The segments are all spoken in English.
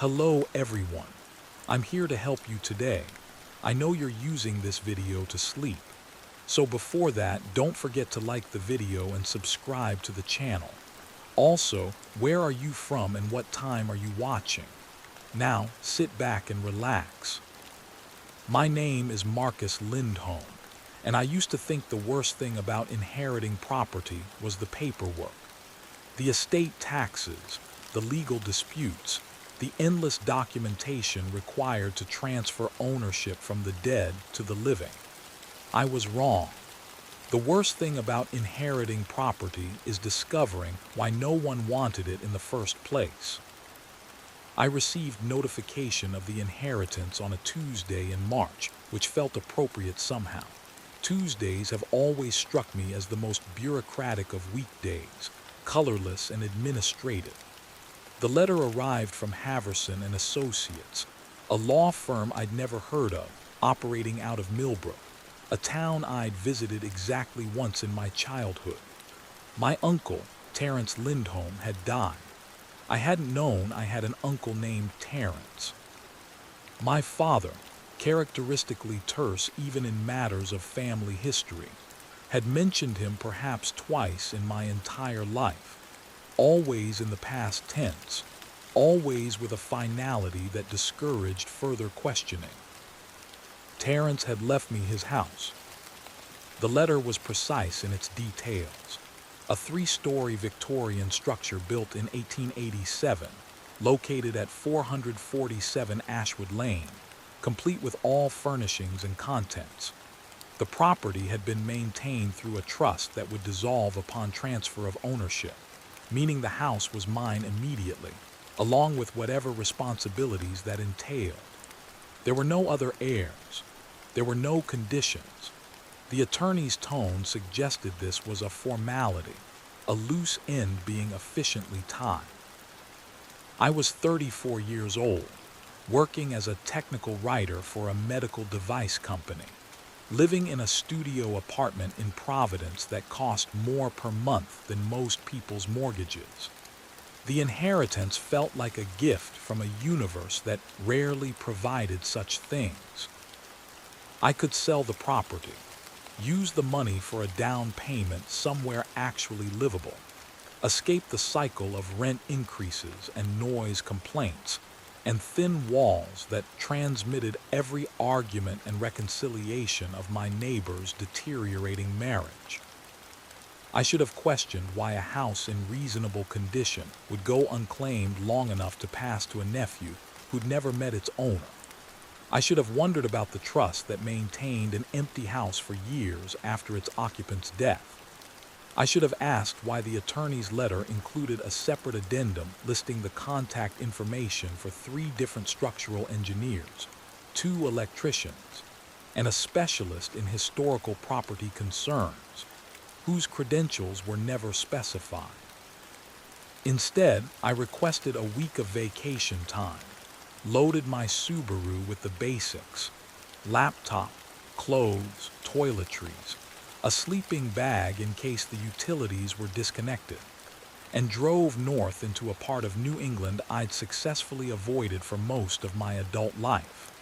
Hello everyone. I'm here to help you today. I know you're using this video to sleep. So before that, don't forget to like the video and subscribe to the channel. Also, where are you from and what time are you watching? Now, sit back and relax. My name is Marcus Lindholm, and I used to think the worst thing about inheriting property was the paperwork. The estate taxes, the legal disputes, the endless documentation required to transfer ownership from the dead to the living. I was wrong. The worst thing about inheriting property is discovering why no one wanted it in the first place. I received notification of the inheritance on a Tuesday in March, which felt appropriate somehow. Tuesdays have always struck me as the most bureaucratic of weekdays, colorless and administrative. The letter arrived from Haverson and Associates, a law firm I'd never heard of, operating out of Millbrook, a town I'd visited exactly once in my childhood. My uncle, Terence Lindholm, had died. I hadn't known I had an uncle named Terence. My father, characteristically terse even in matters of family history, had mentioned him perhaps twice in my entire life. Always in the past tense, always with a finality that discouraged further questioning. Terence had left me his house. The letter was precise in its details. A 3-story Victorian structure built in 1887, located at 447 Ashwood Lane, complete with all furnishings and contents. The property had been maintained through a trust that would dissolve upon transfer of ownership, meaning the house was mine immediately, along with whatever responsibilities that entailed. There were no other heirs. There were no conditions. The attorney's tone suggested this was a formality, a loose end being efficiently tied. I was 34 years old, working as a technical writer for a medical device company, living in a studio apartment in Providence that cost more per month than most people's mortgages. The inheritance felt like a gift from a universe that rarely provided such things. I could sell the property, use the money for a down payment somewhere actually livable, escape the cycle of rent increases and noise complaints, and thin walls that transmitted every argument and reconciliation of my neighbor's deteriorating marriage. I should have questioned why a house in reasonable condition would go unclaimed long enough to pass to a nephew who'd never met its owner. I should have wondered about the trust that maintained an empty house for years after its occupant's death. I should have asked why the attorney's letter included a separate addendum listing the contact information for 3 different structural engineers, 2 electricians, and a specialist in historical property concerns, whose credentials were never specified. Instead, I requested a week of vacation time, loaded my Subaru with the basics: laptop, clothes, toiletries, a sleeping bag in case the utilities were disconnected, and drove north into a part of New England I'd successfully avoided for most of my adult life.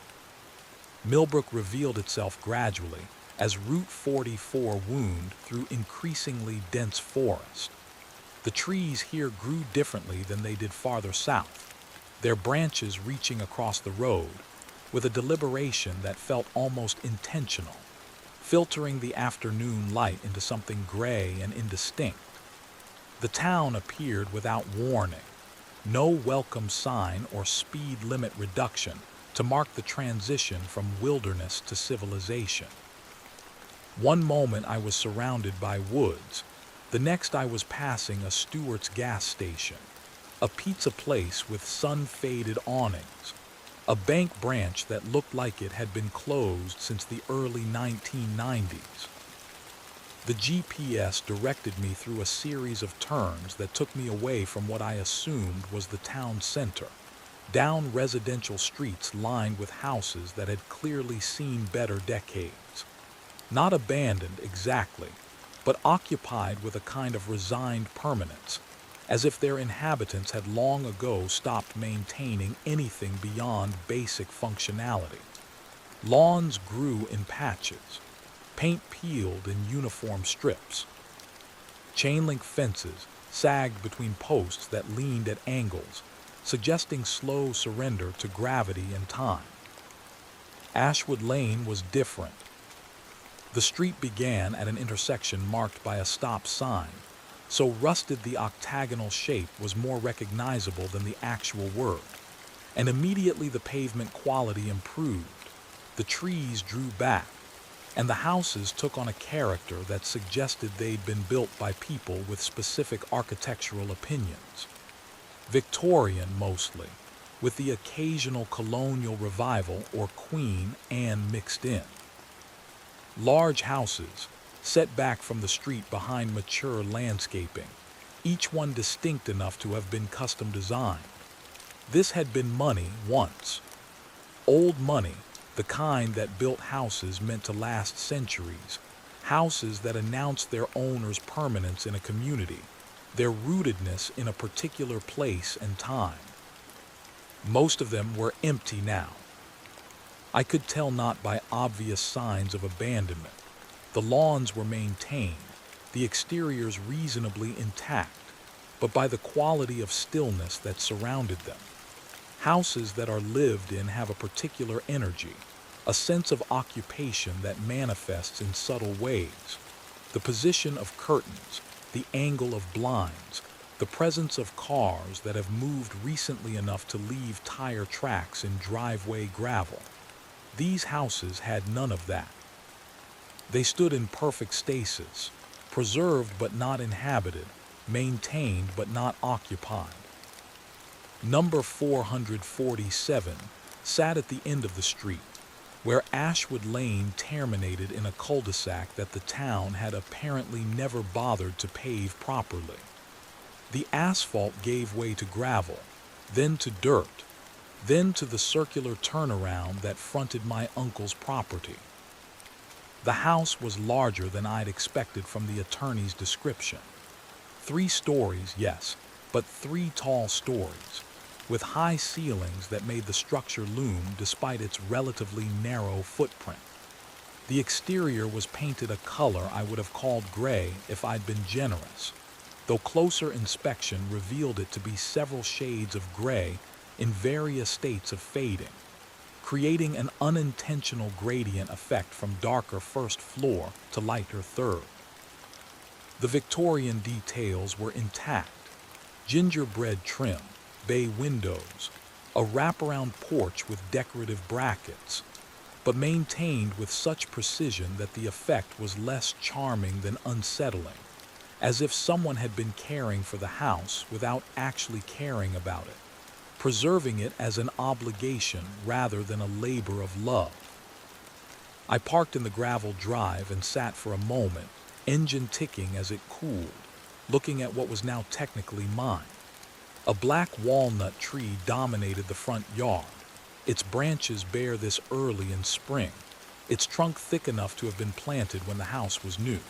Millbrook revealed itself gradually as Route 44 wound through increasingly dense forest. The trees here grew differently than they did farther south, their branches reaching across the road with a deliberation that felt almost intentional, filtering the afternoon light into something gray and indistinct. The town appeared without warning, no welcome sign or speed limit reduction to mark the transition from wilderness to civilization. One moment I was surrounded by woods, the next I was passing a Stewart's gas station, a pizza place with sun-faded awnings, a bank branch that looked like it had been closed since the early 1990s. The GPS directed me through a series of turns that took me away from what I assumed was the town center, down residential streets lined with houses that had clearly seen better decades. Not abandoned exactly, but occupied with a kind of resigned permanence, as if their inhabitants had long ago stopped maintaining anything beyond basic functionality. Lawns grew in patches, paint peeled in uniform strips. Chain-link fences sagged between posts that leaned at angles, suggesting slow surrender to gravity and time. Ashwood Lane was different. The street began at an intersection marked by a stop sign, so rusted the octagonal shape was more recognizable than the actual word, and immediately the pavement quality improved. The trees drew back, and the houses took on a character that suggested they'd been built by people with specific architectural opinions. Victorian mostly, with the occasional colonial revival or Queen Anne mixed in. Large houses, set back from the street behind mature landscaping, each one distinct enough to have been custom designed. This had been money once. Old money, the kind that built houses meant to last centuries, houses that announced their owner's permanence in a community, their rootedness in a particular place and time. Most of them were empty now. I could tell not by obvious signs of abandonment. The lawns were maintained, the exteriors reasonably intact, but by the quality of stillness that surrounded them. Houses that are lived in have a particular energy, a sense of occupation that manifests in subtle ways. The position of curtains, the angle of blinds, the presence of cars that have moved recently enough to leave tire tracks in driveway gravel. These houses had none of that. They stood in perfect stasis, preserved but not inhabited, maintained but not occupied. Number 447 sat at the end of the street, where Ashwood Lane terminated in a cul-de-sac that the town had apparently never bothered to pave properly. The asphalt gave way to gravel, then to dirt, then to the circular turnaround that fronted my uncle's property. The house was larger than I'd expected from the attorney's description. 3 stories, yes, but 3 tall stories, with high ceilings that made the structure loom despite its relatively narrow footprint. The exterior was painted a color I would have called gray if I'd been generous, though closer inspection revealed it to be several shades of gray in various states of fading, creating an unintentional gradient effect from darker first floor to lighter third. The Victorian details were intact: gingerbread trim, bay windows, a wraparound porch with decorative brackets, but maintained with such precision that the effect was less charming than unsettling, as if someone had been caring for the house without actually caring about it, preserving it as an obligation rather than a labor of love. I parked in the gravel drive and sat for a moment, engine ticking as it cooled, looking at what was now technically mine. A black walnut tree dominated the front yard, its branches bare this early in spring, its trunk thick enough to have been planted when the house was new.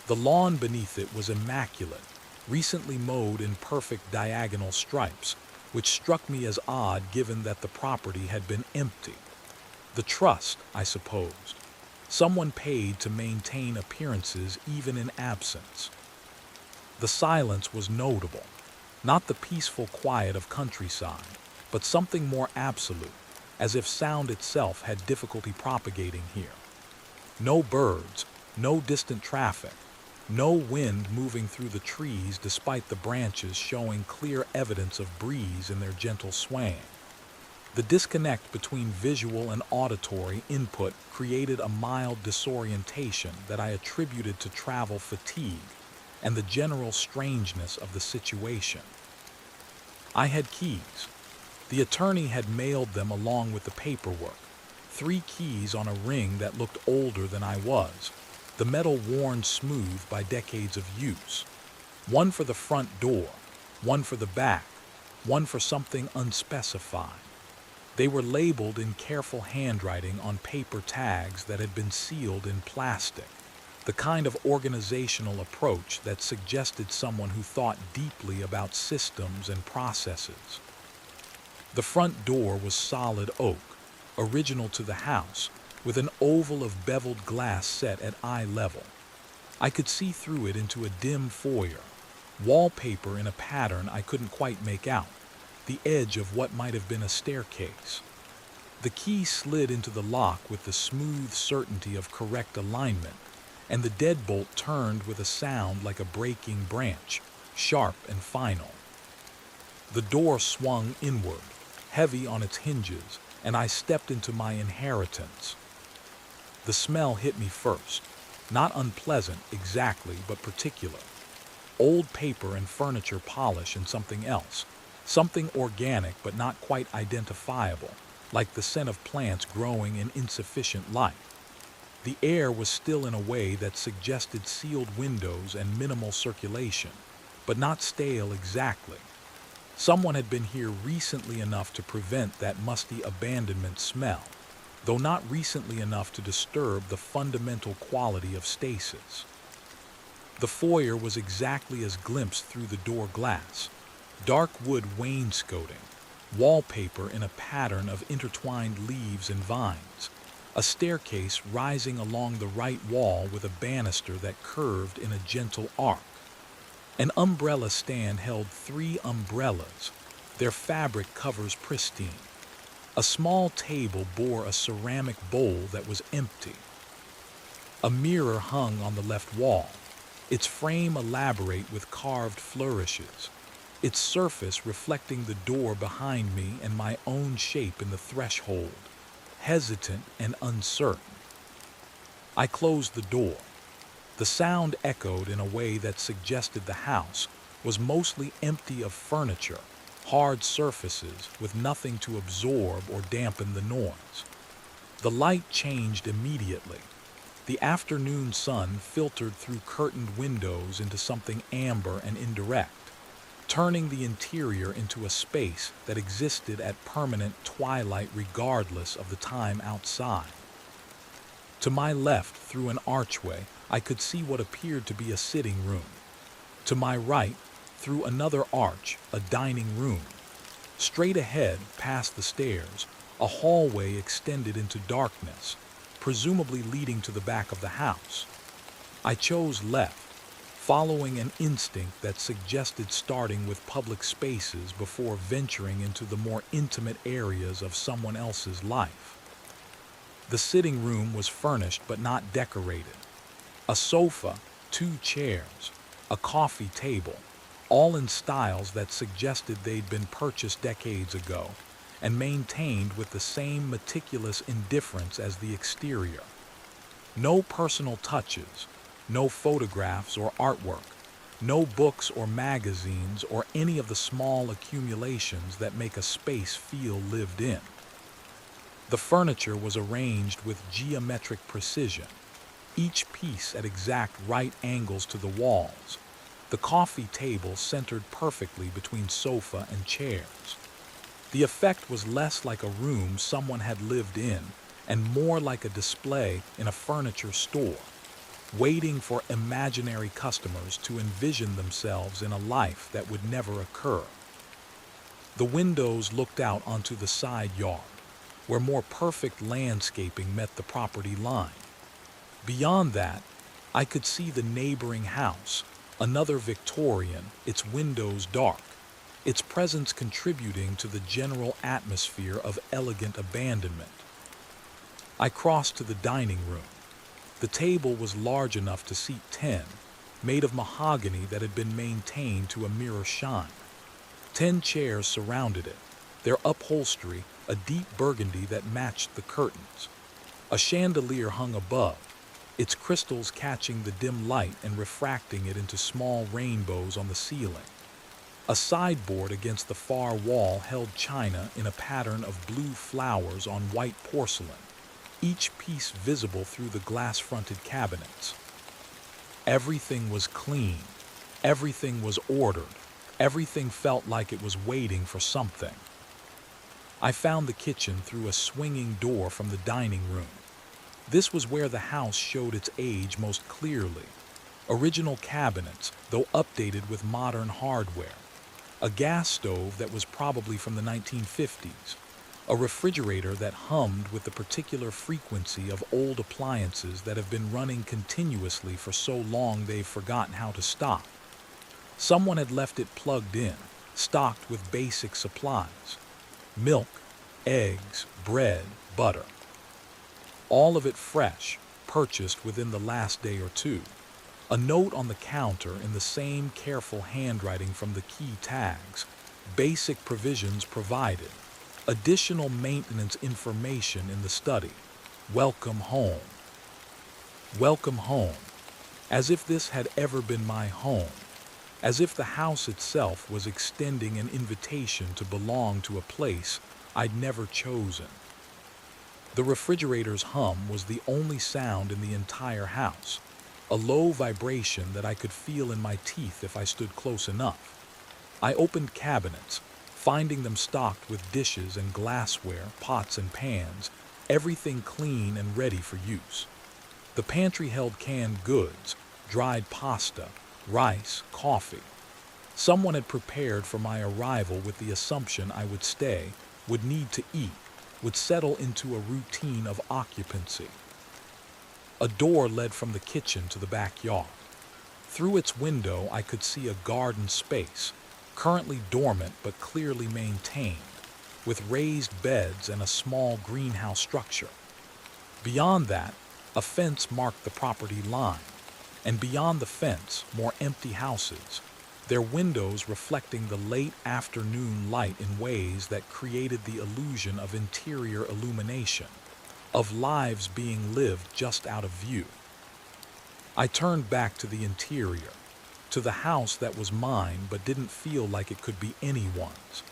The lawn beneath it was immaculate, recently mowed in perfect diagonal stripes, which struck me as odd given that the property had been empty. The trust, I supposed. Someone paid to maintain appearances even in absence. The silence was notable, not the peaceful quiet of countryside, but something more absolute, as if sound itself had difficulty propagating here. No birds, no distant traffic, no wind moving through the trees despite the branches showing clear evidence of breeze in their gentle swaying. The disconnect between visual and auditory input created a mild disorientation that I attributed to travel fatigue and the general strangeness of the situation. I had keys. The attorney had mailed them along with the paperwork, 3 keys on a ring that looked older than I was, the metal worn smooth by decades of use. 1 for the front door, 1 for the back, 1 for something unspecified. They were labeled in careful handwriting on paper tags that had been sealed in plastic. the kind of organizational approach that suggested someone who thought deeply about systems and processes. The front door was solid oak, original to the house, with an oval of beveled glass set at eye level. I could see through it into a dim foyer, wallpaper in a pattern I couldn't quite make out, the edge of what might have been a staircase. The key slid into the lock with the smooth certainty of correct alignment, and the deadbolt turned with a sound like a breaking branch, sharp and final. The door swung inward, heavy on its hinges, and I stepped into my inheritance. The smell hit me first, not unpleasant exactly, but particular. Old paper and furniture polish and something else, something organic but not quite identifiable, like the scent of plants growing in insufficient light. The air was still in a way that suggested sealed windows and minimal circulation, but not stale exactly. Someone had been here recently enough to prevent that musty abandonment smell, though not recently enough to disturb the fundamental quality of stasis. The foyer was exactly as glimpsed through the door glass, dark wood wainscoting, wallpaper in a pattern of intertwined leaves and vines, a staircase rising along the right wall with a banister that curved in a gentle arc. An umbrella stand held 3 umbrellas, their fabric covers pristine. A small table bore a ceramic bowl that was empty. A mirror hung on the left wall, its frame elaborate with carved flourishes, its surface reflecting the door behind me and my own shape in the threshold, hesitant and uncertain. I closed the door. The sound echoed in a way that suggested the house was mostly empty of furniture, hard surfaces with nothing to absorb or dampen the noise. The light changed immediately. The afternoon sun filtered through curtained windows into something amber and indirect, turning the interior into a space that existed at permanent twilight regardless of the time outside. To my left, through an archway, I could see what appeared to be a sitting room. To my right, through another arch, a dining room. Straight ahead, past the stairs, a hallway extended into darkness, presumably leading to the back of the house. I chose left, following an instinct that suggested starting with public spaces before venturing into the more intimate areas of someone else's life. The sitting room was furnished but not decorated. A sofa, 2 chairs, a coffee table, all in styles that suggested they'd been purchased decades ago and maintained with the same meticulous indifference as the exterior. No personal touches, no photographs or artwork, no books or magazines or any of the small accumulations that make a space feel lived in. The furniture was arranged with geometric precision, each piece at exact right angles to the walls, the coffee table centered perfectly between sofa and chairs. The effect was less like a room someone had lived in and more like a display in a furniture store, waiting for imaginary customers to envision themselves in a life that would never occur. The windows looked out onto the side yard, where more perfect landscaping met the property line. Beyond that, I could see the neighboring house, another Victorian, its windows dark, its presence contributing to the general atmosphere of elegant abandonment. I crossed to the dining room. The table was large enough to seat 10, made of mahogany that had been maintained to a mirror shine. 10 chairs surrounded it, their upholstery a deep burgundy that matched the curtains. A chandelier hung above, its crystals catching the dim light and refracting it into small rainbows on the ceiling. A sideboard against the far wall held china in a pattern of blue flowers on white porcelain, each piece visible through the glass-fronted cabinets. Everything was clean, everything was ordered, everything felt like it was waiting for something. I found the kitchen through a swinging door from the dining room. This was where the house showed its age most clearly. Original cabinets, though updated with modern hardware. A gas stove that was probably from the 1950s. A refrigerator that hummed with the particular frequency of old appliances that have been running continuously for so long they've forgotten how to stop. Someone had left it plugged in, stocked with basic supplies. Milk, eggs, bread, butter. All of it fresh, purchased within the last day or two. A note on the counter in the same careful handwriting from the key tags. Basic provisions provided. Additional maintenance information in the study. Welcome home. Welcome home. As if this had ever been my home. As if the house itself was extending an invitation to belong to a place I'd never chosen. The refrigerator's hum was the only sound in the entire house, a low vibration that I could feel in my teeth if I stood close enough. I opened cabinets, finding them stocked with dishes and glassware, pots and pans, everything clean and ready for use. The pantry held canned goods, dried pasta, rice, coffee. Someone had prepared for my arrival with the assumption I would stay, would need to eat, would settle into a routine of occupancy. A door led from the kitchen to the backyard. Through its window I could see a garden space, currently dormant but clearly maintained, with raised beds and a small greenhouse structure. Beyond that, a fence marked the property line, and beyond the fence, more empty houses, their windows reflecting the late afternoon light in ways that created the illusion of interior illumination, of lives being lived just out of view. I turned back to the interior, to the house that was mine but didn't feel like it could be anyone's,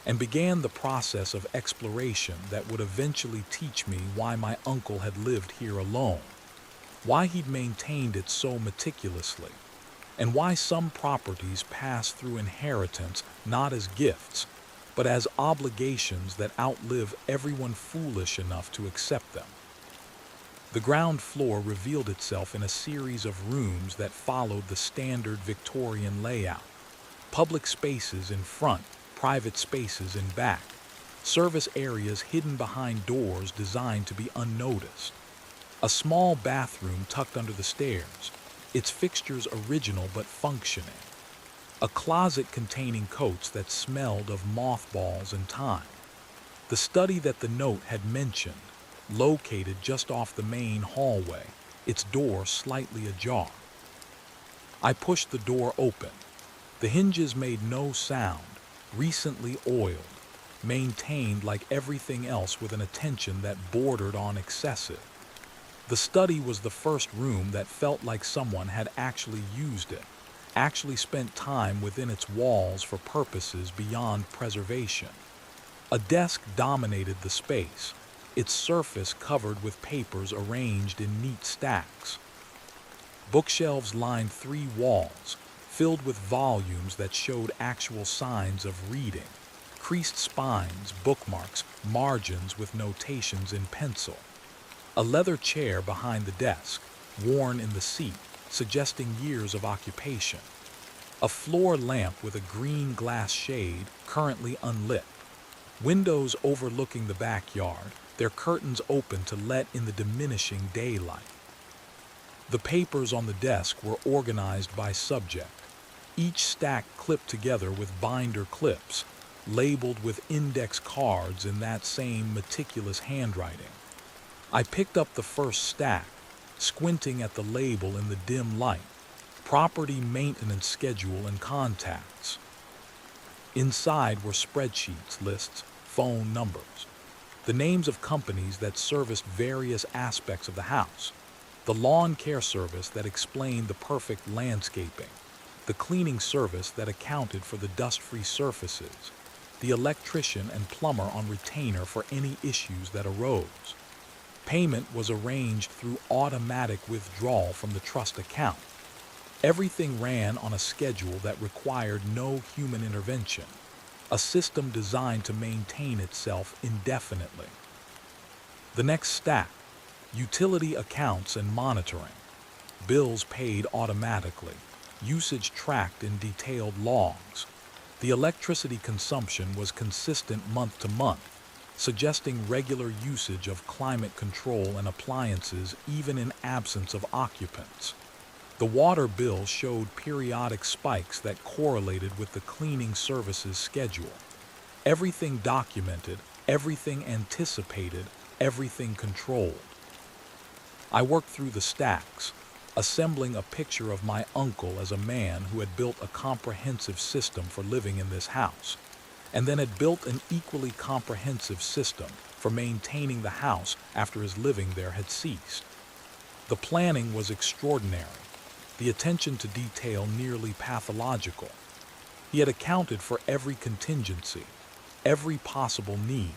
and began the process of exploration that would eventually teach me why my uncle had lived here alone, why he'd maintained it so meticulously, and why some properties pass through inheritance not as gifts, but as obligations that outlive everyone foolish enough to accept them. The ground floor revealed itself in a series of rooms that followed the standard Victorian layout. Public spaces in front, private spaces in back, service areas hidden behind doors designed to be unnoticed. A small bathroom tucked under the stairs, its fixtures original but functioning. A closet containing coats that smelled of mothballs and time. The study that the note had mentioned, located just off the main hallway, its door slightly ajar. I pushed the door open. The hinges made no sound, recently oiled, maintained like everything else with an attention that bordered on excessive. The study was the first room that felt like someone had actually used it, actually spent time within its walls for purposes beyond preservation. A desk dominated the space, its surface covered with papers arranged in neat stacks. Bookshelves lined 3 walls, filled with volumes that showed actual signs of reading, creased spines, bookmarks, margins with notations in pencil. A leather chair behind the desk, worn in the seat, suggesting years of occupation. A floor lamp with a green glass shade, currently unlit. Windows overlooking the backyard, their curtains open to let in the diminishing daylight. The papers on the desk were organized by subject, each stack clipped together with binder clips, labeled with index cards in that same meticulous handwriting. I picked up the first stack, squinting at the label in the dim light, property maintenance schedule and contacts. Inside were spreadsheets, lists, phone numbers, the names of companies that serviced various aspects of the house, the lawn care service that explained the perfect landscaping, the cleaning service that accounted for the dust-free surfaces, the electrician and plumber on retainer for any issues that arose. Payment was arranged through automatic withdrawal from the trust account. Everything ran on a schedule that required no human intervention, a system designed to maintain itself indefinitely. The next stack, Utility accounts and monitoring. Bills paid automatically. Usage tracked in detailed logs. The electricity consumption was consistent month to month, suggesting regular usage of climate control and appliances even in absence of occupants. The water bill showed periodic spikes that correlated with the cleaning service's schedule. Everything documented, everything anticipated, everything controlled. I worked through the stacks, assembling a picture of my uncle as a man who had built a comprehensive system for living in this house, and then had built an equally comprehensive system for maintaining the house after his living there had ceased. The planning was extraordinary, the attention to detail nearly pathological. He had accounted for every contingency, every possible need,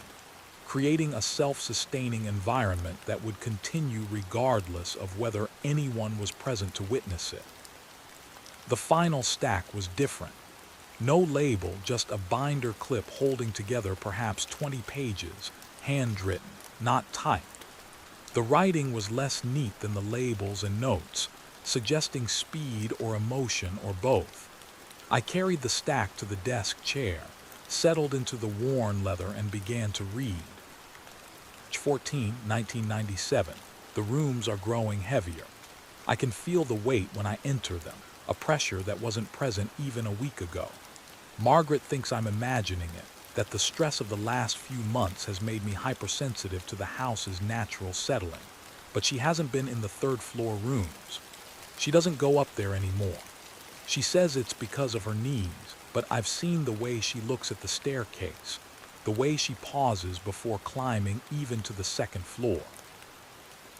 creating a self-sustaining environment that would continue regardless of whether anyone was present to witness it. The final stack was different. No label, just a binder clip holding together perhaps 20 pages, handwritten, not typed. The writing was less neat than the labels and notes, suggesting speed or emotion or both. I carried the stack to the desk chair, settled into the worn leather and began to read. March 14, 1997. The rooms are growing heavier. I can feel the weight when I enter them, a pressure that wasn't present even a week ago. Margaret thinks I'm imagining it, that the stress of the last few months has made me hypersensitive to the house's natural settling, but she hasn't been in the third-floor rooms. She doesn't go up there anymore. She says it's because of her knees, but I've seen the way she looks at the staircase, the way she pauses before climbing even to the second floor.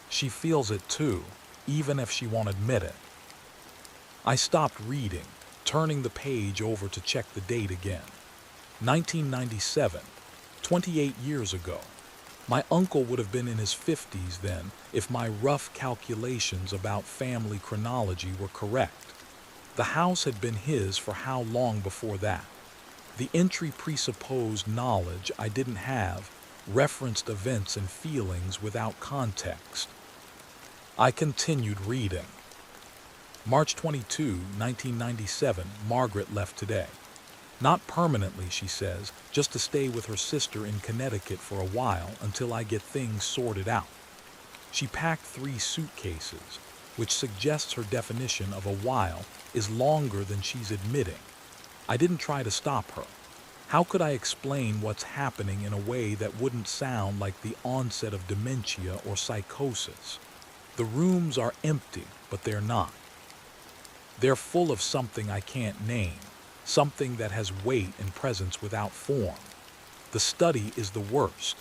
She feels it too, even if she won't admit it. I stopped reading, turning the page over to check the date again. 1997, 28 years ago. My uncle would have been in his 50s then if my rough calculations about family chronology were correct. The house had been his for how long before that? The entry presupposed knowledge I didn't have, referenced events and feelings without context. I continued reading. March 22, 1997, Margaret left today. Not permanently, she says, just to stay with her sister in Connecticut for a while until I get things sorted out. She packed 3 suitcases, which suggests her definition of a while is longer than she's admitting. I didn't try to stop her. How could I explain what's happening in a way that wouldn't sound like the onset of dementia or psychosis? The rooms are empty, but they're not. They're full of something I can't name, something that has weight and presence without form. The study is the worst.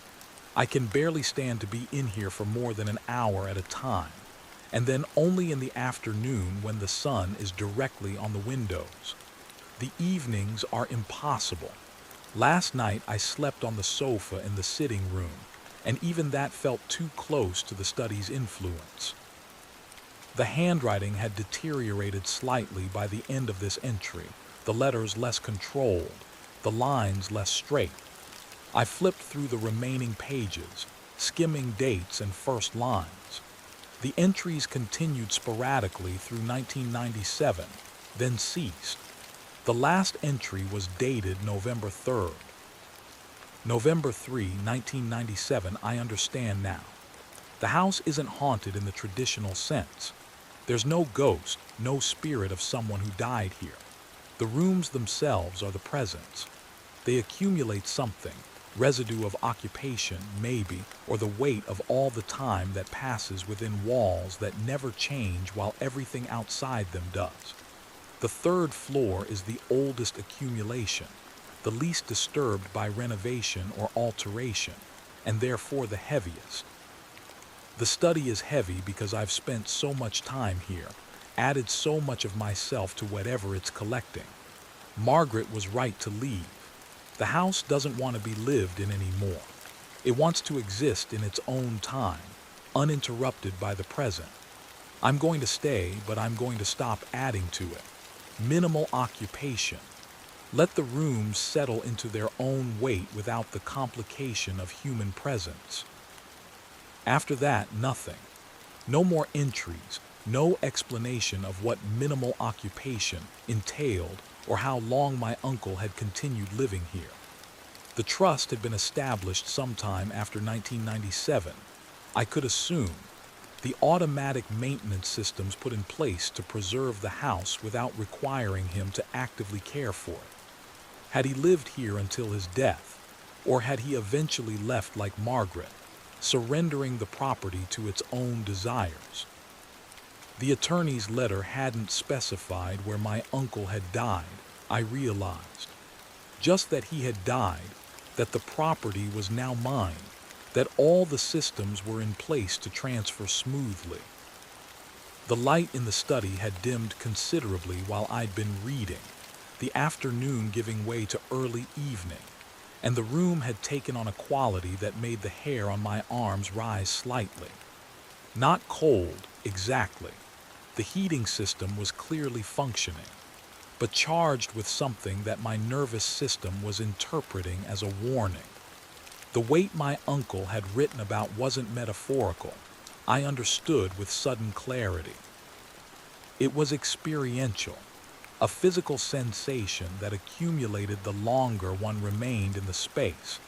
I can barely stand to be in here for more than an hour at a time, and then only in the afternoon when the sun is directly on the windows. The evenings are impossible. Last night I slept on the sofa in the sitting room, and even that felt too close to the study's influence. The handwriting had deteriorated slightly by the end of this entry, the letters less controlled, the lines less straight. I flipped through the remaining pages, skimming dates and first lines. The entries continued sporadically through 1997, then ceased. The last entry was dated November 3rd. November 3, 1997, I understand now. The house isn't haunted in the traditional sense. There's no ghost, no spirit of someone who died here. The rooms themselves are the presence. They accumulate something, residue of occupation, maybe, or the weight of all the time that passes within walls that never change while everything outside them does. The third floor is the oldest accumulation, the least disturbed by renovation or alteration, and therefore the heaviest. The study is heavy because I've spent so much time here, added so much of myself to whatever it's collecting. Margaret was right to leave. The house doesn't want to be lived in anymore. It wants to exist in its own time, uninterrupted by the present. I'm going to stay, but I'm going to stop adding to it. Minimal occupation. Let the rooms settle into their own weight without the complication of human presence. After that, nothing. No more entries, no explanation of what minimal occupation entailed or how long my uncle had continued living here. The trust had been established sometime after 1997. I could assume the automatic maintenance systems put in place to preserve the house without requiring him to actively care for it. Had he lived here until his death, or had he eventually left like Margaret, surrendering the property to its own desires? The attorney's letter hadn't specified where my uncle had died, I realized. Just that he had died, that the property was now mine, that all the systems were in place to transfer smoothly. The light in the study had dimmed considerably while I'd been reading, the afternoon giving way to early evening, and the room had taken on a quality that made the hair on my arms rise slightly. Not cold, exactly. The heating system was clearly functioning, but charged with something that my nervous system was interpreting as a warning. The weight my uncle had written about wasn't metaphorical. I understood with sudden clarity. It was experiential, a physical sensation that accumulated the longer one remained in the space,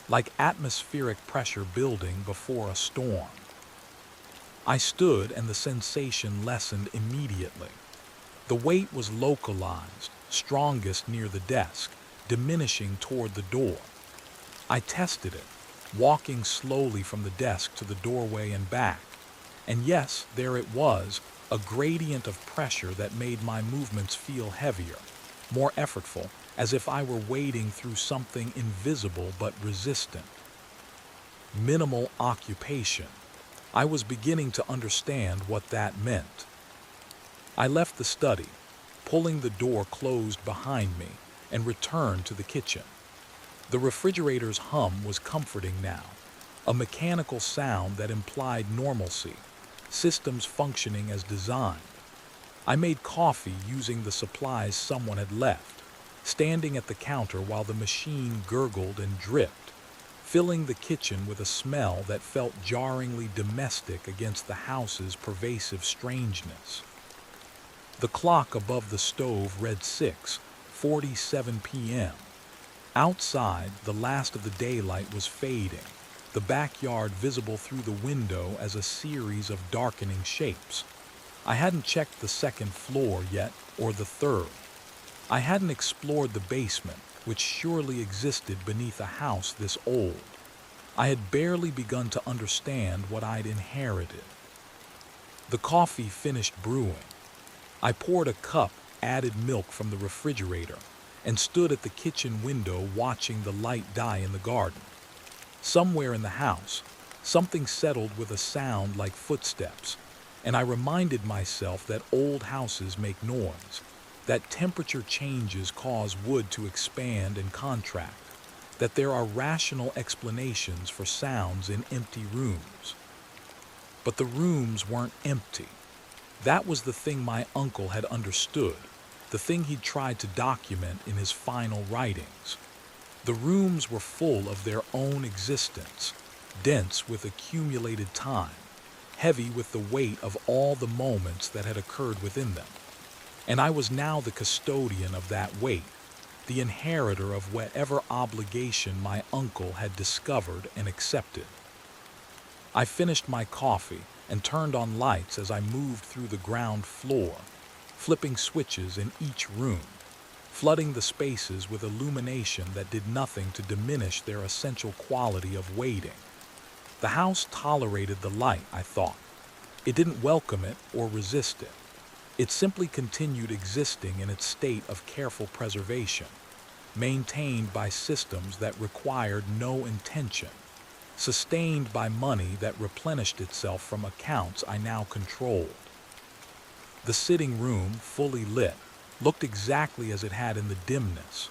like atmospheric pressure building before a storm. I stood and the sensation lessened immediately. The weight was localized, strongest near the desk, diminishing toward the door. I tested it, walking slowly from the desk to the doorway and back. And yes, there it was, a gradient of pressure that made my movements feel heavier, more effortful, as if I were wading through something invisible but resistant. Minimal occupation. I was beginning to understand what that meant. I left the study, pulling the door closed behind me, and returned to the kitchen. The refrigerator's hum was comforting now, a mechanical sound that implied normalcy, systems functioning as designed. I made coffee using the supplies someone had left, standing at the counter while the machine gurgled and dripped, filling the kitchen with a smell that felt jarringly domestic against the house's pervasive strangeness. The clock above the stove read 6:47 p.m. Outside, the last of the daylight was fading, the backyard visible through the window as a series of darkening shapes. I hadn't checked the second floor yet, or the third. I hadn't explored the basement, which surely existed beneath a house this old. I had barely begun to understand what I'd inherited. The coffee finished brewing. I poured a cup, added milk from the refrigerator, and stood at the kitchen window watching the light die in the garden. Somewhere in the house, something settled with a sound like footsteps, and I reminded myself that old houses make noise, that temperature changes cause wood to expand and contract, that there are rational explanations for sounds in empty rooms. But the rooms weren't empty. That was the thing my uncle had understood, the thing he'd tried to document in his final writings. The rooms were full of their own existence, dense with accumulated time, heavy with the weight of all the moments that had occurred within them. And I was now the custodian of that weight, the inheritor of whatever obligation my uncle had discovered and accepted. I finished my coffee and turned on lights as I moved through the ground floor, flipping switches in each room, flooding the spaces with illumination that did nothing to diminish their essential quality of waiting. The house tolerated the light, I thought. It didn't welcome it or resist it. It simply continued existing in its state of careful preservation, maintained by systems that required no intention, sustained by money that replenished itself from accounts I now controlled. The sitting room, fully lit, looked exactly as it had in the dimness,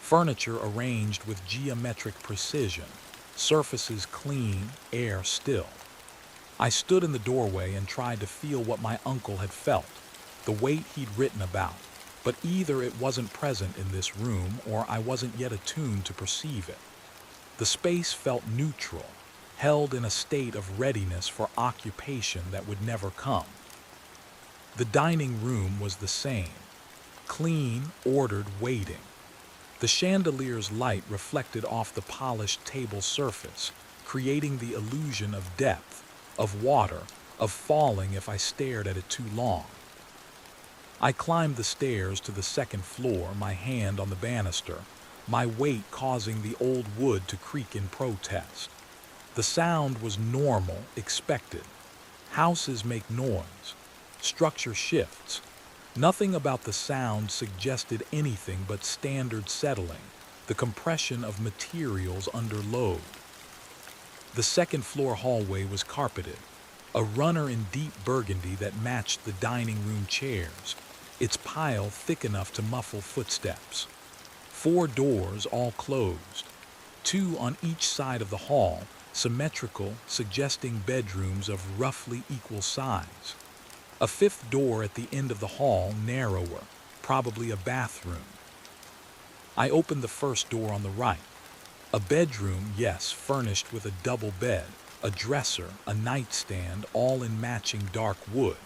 furniture arranged with geometric precision, surfaces clean, air still. I stood in the doorway and tried to feel what my uncle had felt, the weight he'd written about, but either it wasn't present in this room or I wasn't yet attuned to perceive it. The space felt neutral, held in a state of readiness for occupation that would never come. The dining room was the same, clean, ordered, waiting. The chandelier's light reflected off the polished table surface, creating the illusion of depth, of water, of falling if I stared at it too long. I climbed the stairs to the second floor, my hand on the banister, my weight causing the old wood to creak in protest. The sound was normal, expected. Houses make noise. Structure shifts. Nothing about the sound suggested anything but standard settling, the compression of materials under load. The second floor hallway was carpeted, a runner in deep burgundy that matched the dining room chairs, its pile thick enough to muffle footsteps. 4 doors, all closed, 2 on each side of the hall, symmetrical, suggesting bedrooms of roughly equal size. A 5th door at the end of the hall, narrower, probably a bathroom. I opened the first door on the right. A bedroom, yes, furnished with a double bed, a dresser, a nightstand, all in matching dark wood.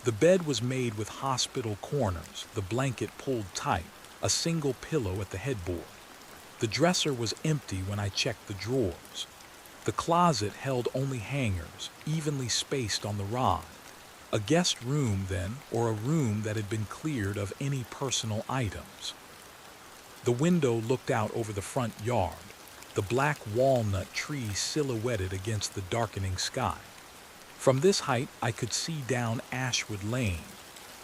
The bed was made with hospital corners, the blanket pulled tight, a single pillow at the headboard. The dresser was empty when I checked the drawers. The closet held only hangers, evenly spaced on the rod. A guest room, then, or a room that had been cleared of any personal items. The window looked out over the front yard, the black walnut tree silhouetted against the darkening sky. From this height, I could see down Ashwood Lane,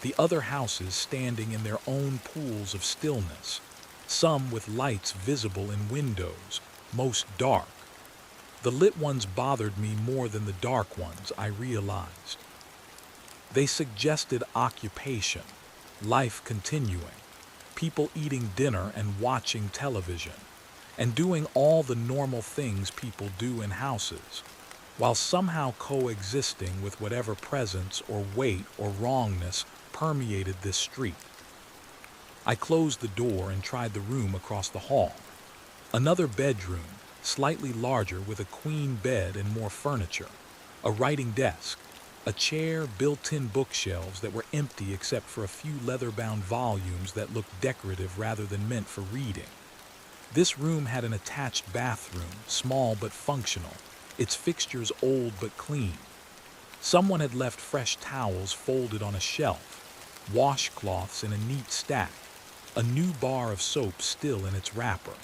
the other houses standing in their own pools of stillness, some with lights visible in windows, most dark. The lit ones bothered me more than the dark ones, I realized. They suggested occupation, life continuing, people eating dinner and watching television, and doing all the normal things people do in houses, while somehow coexisting with whatever presence or weight or wrongness permeated this street. I closed the door and tried the room across the hall. Another bedroom, slightly larger with a queen bed and more furniture, a writing desk, a chair, built-in bookshelves that were empty except for a few leather-bound volumes that looked decorative rather than meant for reading. This room had an attached bathroom, small but functional, its fixtures old but clean. Someone had left fresh towels folded on a shelf, washcloths in a neat stack, a new bar of soap still in its wrapper.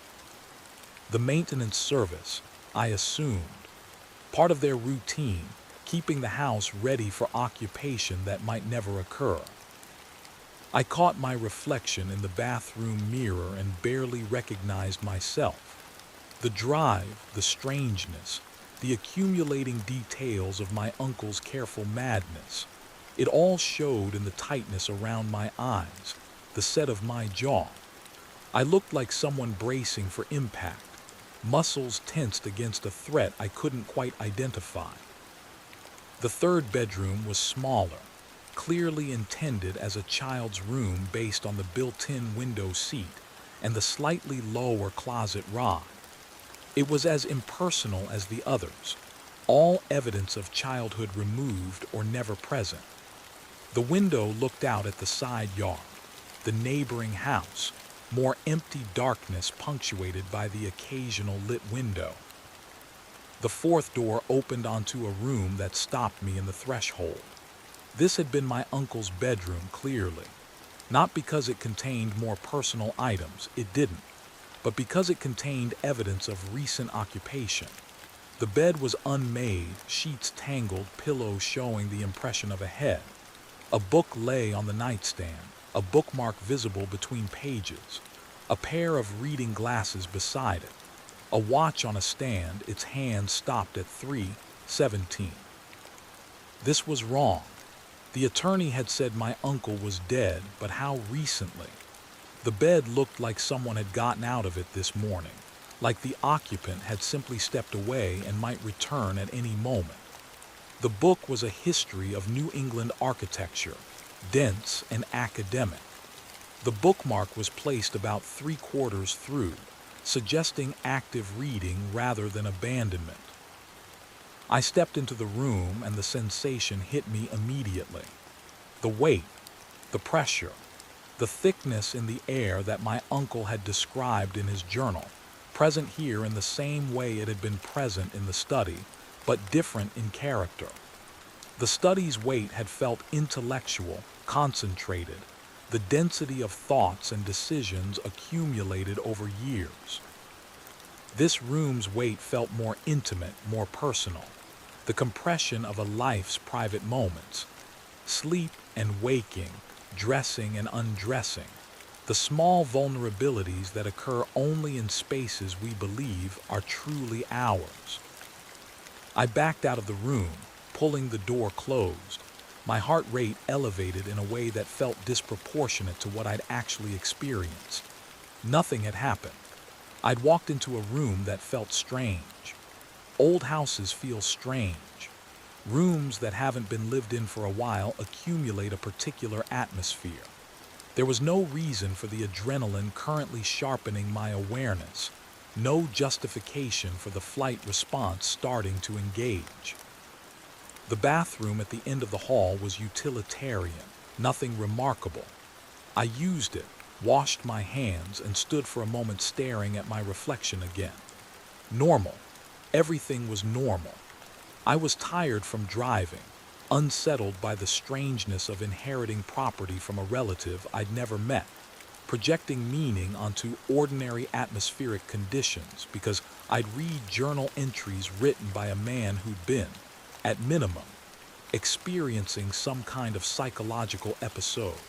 The maintenance service, I assumed, part of their routine, keeping the house ready for occupation that might never occur. I caught my reflection in the bathroom mirror and barely recognized myself. The drive, the strangeness, the accumulating details of my uncle's careful madness. It all showed in the tightness around my eyes, the set of my jaw. I looked like someone bracing for impact, muscles tensed against a threat I couldn't quite identify. The third bedroom was smaller, clearly intended as a child's room based on the built-in window seat and the slightly lower closet rod. It was as impersonal as the others, all evidence of childhood removed or never present. The window looked out at the side yard, the neighboring house, more empty darkness punctuated by the occasional lit window. The fourth door opened onto a room that stopped me in the threshold. This had been my uncle's bedroom, clearly. Not because it contained more personal items, it didn't, but because it contained evidence of recent occupation. The bed was unmade, sheets tangled, pillows showing the impression of a head. A book lay on the nightstand, a bookmark visible between pages, a pair of reading glasses beside it. A watch on a stand, its hand stopped at 3:17. This was wrong. The attorney had said my uncle was dead, but how recently? The bed looked like someone had gotten out of it this morning, like the occupant had simply stepped away and might return at any moment. The book was a history of New England architecture, dense and academic. The bookmark was placed about 3/4 through, suggesting active reading rather than abandonment. I stepped into the room and the sensation hit me immediately. The weight, the pressure, the thickness in the air that my uncle had described in his journal, present here in the same way it had been present in the study, but different in character. The study's weight had felt intellectual, concentrated, the density of thoughts and decisions accumulated over years. This room's weight felt more intimate, more personal, the compression of a life's private moments, sleep and waking, dressing and undressing, the small vulnerabilities that occur only in spaces we believe are truly ours. I backed out of the room, pulling the door closed, my heart rate elevated in a way that felt disproportionate to what I'd actually experienced. Nothing had happened. I'd walked into a room that felt strange. Old houses feel strange. Rooms that haven't been lived in for a while accumulate a particular atmosphere. There was no reason for the adrenaline currently sharpening my awareness, no justification for the flight response starting to engage. The bathroom at the end of the hall was utilitarian, nothing remarkable. I used it, washed my hands, and stood for a moment staring at my reflection again. Normal. Everything was normal. I was tired from driving, unsettled by the strangeness of inheriting property from a relative I'd never met, projecting meaning onto ordinary atmospheric conditions because I'd read journal entries written by a man who'd been, at minimum, experiencing some kind of psychological episode.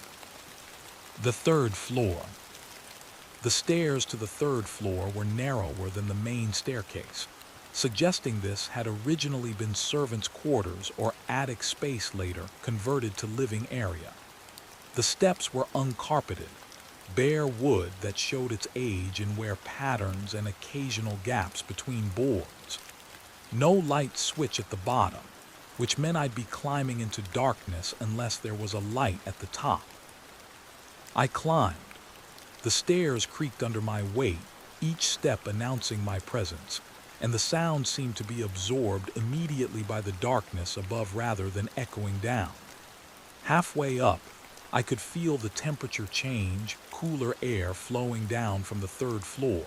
The third floor. The stairs to the third floor were narrower than the main staircase, suggesting this had originally been servants' quarters or attic space later converted to living area. The steps were uncarpeted, bare wood that showed its age in wear patterns and occasional gaps between boards. No light switch at the bottom, which meant I'd be climbing into darkness unless there was a light at the top. I climbed. The stairs creaked under my weight, each step announcing my presence, and the sound seemed to be absorbed immediately by the darkness above rather than echoing down. Halfway up, I could feel the temperature change, cooler air flowing down from the third floor,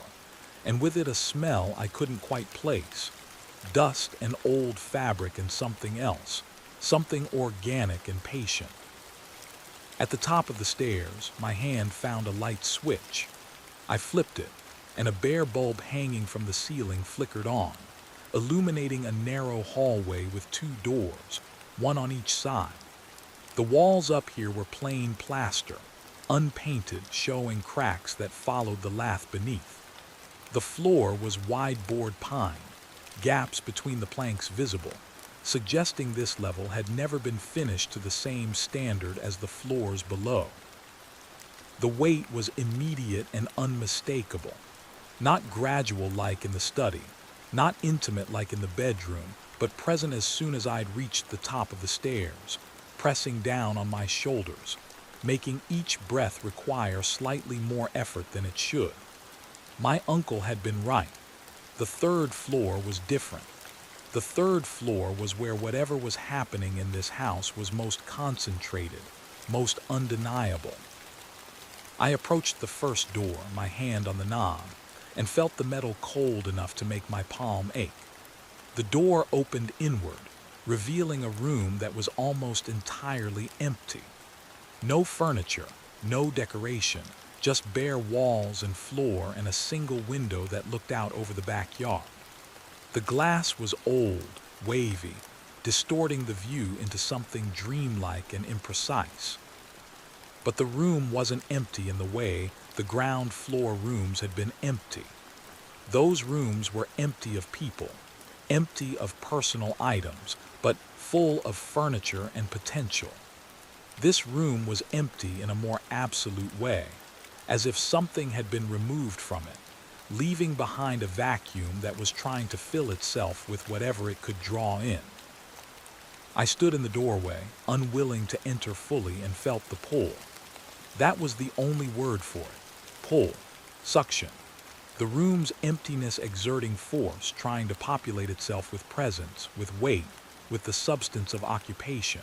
and with it a smell I couldn't quite place. Dust and old fabric and something else, something organic and patient. At the top of the stairs, my hand found a light switch. I flipped it, and a bare bulb hanging from the ceiling flickered on, illuminating a narrow hallway with two doors, one on each side. The walls up here were plain plaster, unpainted, showing cracks that followed the lath beneath. The floor was wide-board pine, gaps between the planks visible, suggesting this level had never been finished to the same standard as the floors below. The weight was immediate and unmistakable, not gradual like in the study, not intimate like in the bedroom, but present as soon as I'd reached the top of the stairs, pressing down on my shoulders, making each breath require slightly more effort than it should. My uncle had been right. The third floor was different. The third floor was where whatever was happening in this house was most concentrated, most undeniable. I approached the first door, my hand on the knob, and felt the metal cold enough to make my palm ache. The door opened inward, revealing a room that was almost entirely empty. No furniture, no decoration, just bare walls and floor and a single window that looked out over the backyard. The glass was old, wavy, distorting the view into something dreamlike and imprecise. But the room wasn't empty in the way the ground floor rooms had been empty. Those rooms were empty of people, empty of personal items, but full of furniture and potential. This room was empty in a more absolute way, as if something had been removed from it, leaving behind a vacuum that was trying to fill itself with whatever it could draw in. I stood in the doorway, unwilling to enter fully, and felt the pull. That was the only word for it. Pull. Suction. the room's emptiness exerting force, trying to populate itself with presence, with weight, with the substance of occupation.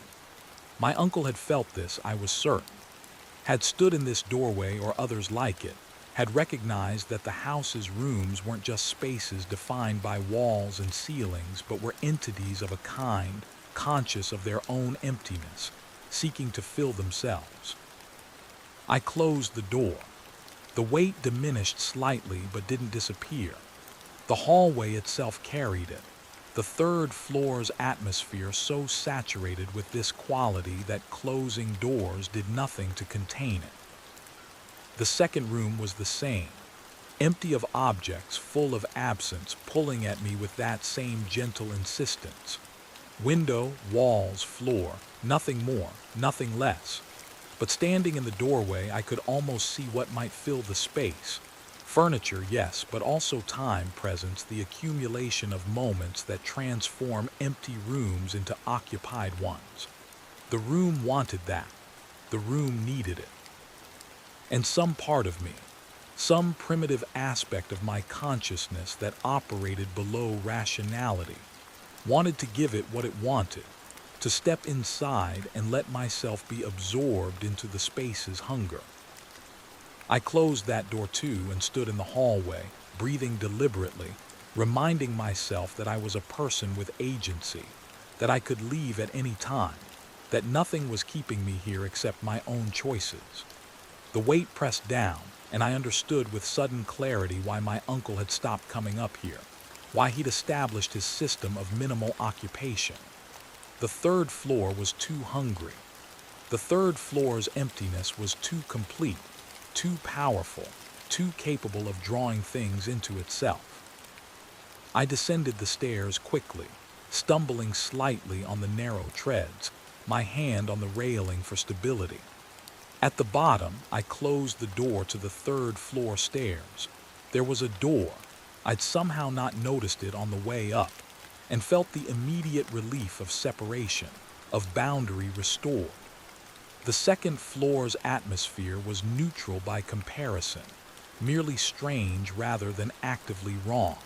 My uncle had felt this, I was certain. Had stood in this doorway or others like it, had recognized that the house's rooms weren't just spaces defined by walls and ceilings, but were entities of a kind, conscious of their own emptiness, seeking to fill themselves. I closed the door. The weight diminished slightly but didn't disappear. The hallway itself carried it. The third floor's atmosphere so saturated with this quality that closing doors did nothing to contain it. The second room was the same, empty of objects, full of absence, pulling at me with that same gentle insistence. Window, walls, floor, nothing more, nothing less. But standing in the doorway, I could almost see what might fill the space. Furniture, yes, but also time presence, the accumulation of moments that transform empty rooms into occupied ones. The room wanted that. The room needed it. And some part of me, some primitive aspect of my consciousness that operated below rationality, wanted to give it what it wanted, to step inside and let myself be absorbed into the space's hunger. I closed that door too and stood in the hallway, breathing deliberately, reminding myself that I was a person with agency, that I could leave at any time, that nothing was keeping me here except my own choices. The weight pressed down, and I understood with sudden clarity why my uncle had stopped coming up here, why he'd established his system of minimal occupation. The third floor was too hungry. The third floor's emptiness was too complete, too powerful, too capable of drawing things into itself. I descended the stairs quickly, stumbling slightly on the narrow treads, my hand on the railing for stability. At the bottom, I closed the door to the third floor stairs. There was a door. I'd somehow not noticed it on the way up, and felt the immediate relief of separation, of boundary restored. The second floor's atmosphere was neutral by comparison, merely strange rather than actively wrong.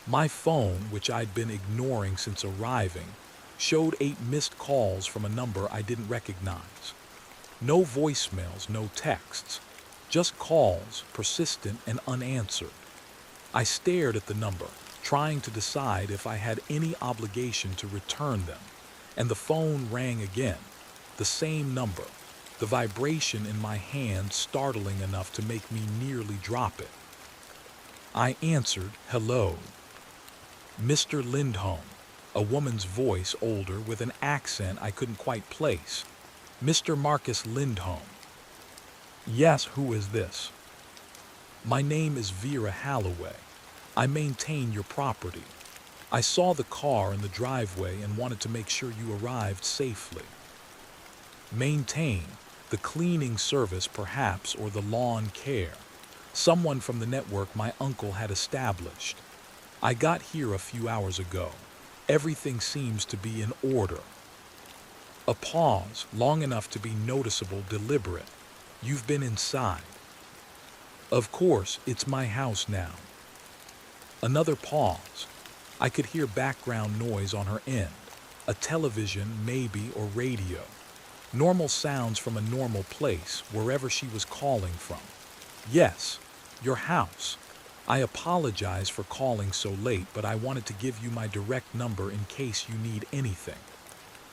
My phone, which I'd been ignoring since arriving, showed 8 missed calls from a number I didn't recognize. No voicemails, no texts, just calls, persistent and unanswered. I stared at the number, trying to decide if I had any obligation to return them, and the phone rang again, the same number, the vibration in my hand startling enough to make me nearly drop it. I answered, "Hello." Mr. Lindholm, a woman's voice, older, with an accent I couldn't quite place. "Mr. Marcus Lindholm." "Yes, who is this?" "My name is Vera Halloway. I maintain your property. I saw the car in the driveway and wanted to make sure you arrived safely." Maintain, the cleaning service perhaps, or the lawn care. Someone from the network my uncle had established. "I got here a few hours ago. Everything seems to be in order." A pause, long enough to be noticeable, deliberate. "You've been inside." "Of course, it's my house now." Another pause. I could hear background noise on her end. A television, maybe, or radio. Normal sounds from a normal place, wherever she was calling from. "Yes, your house. I apologize for calling so late, but I wanted to give you my direct number in case you need anything.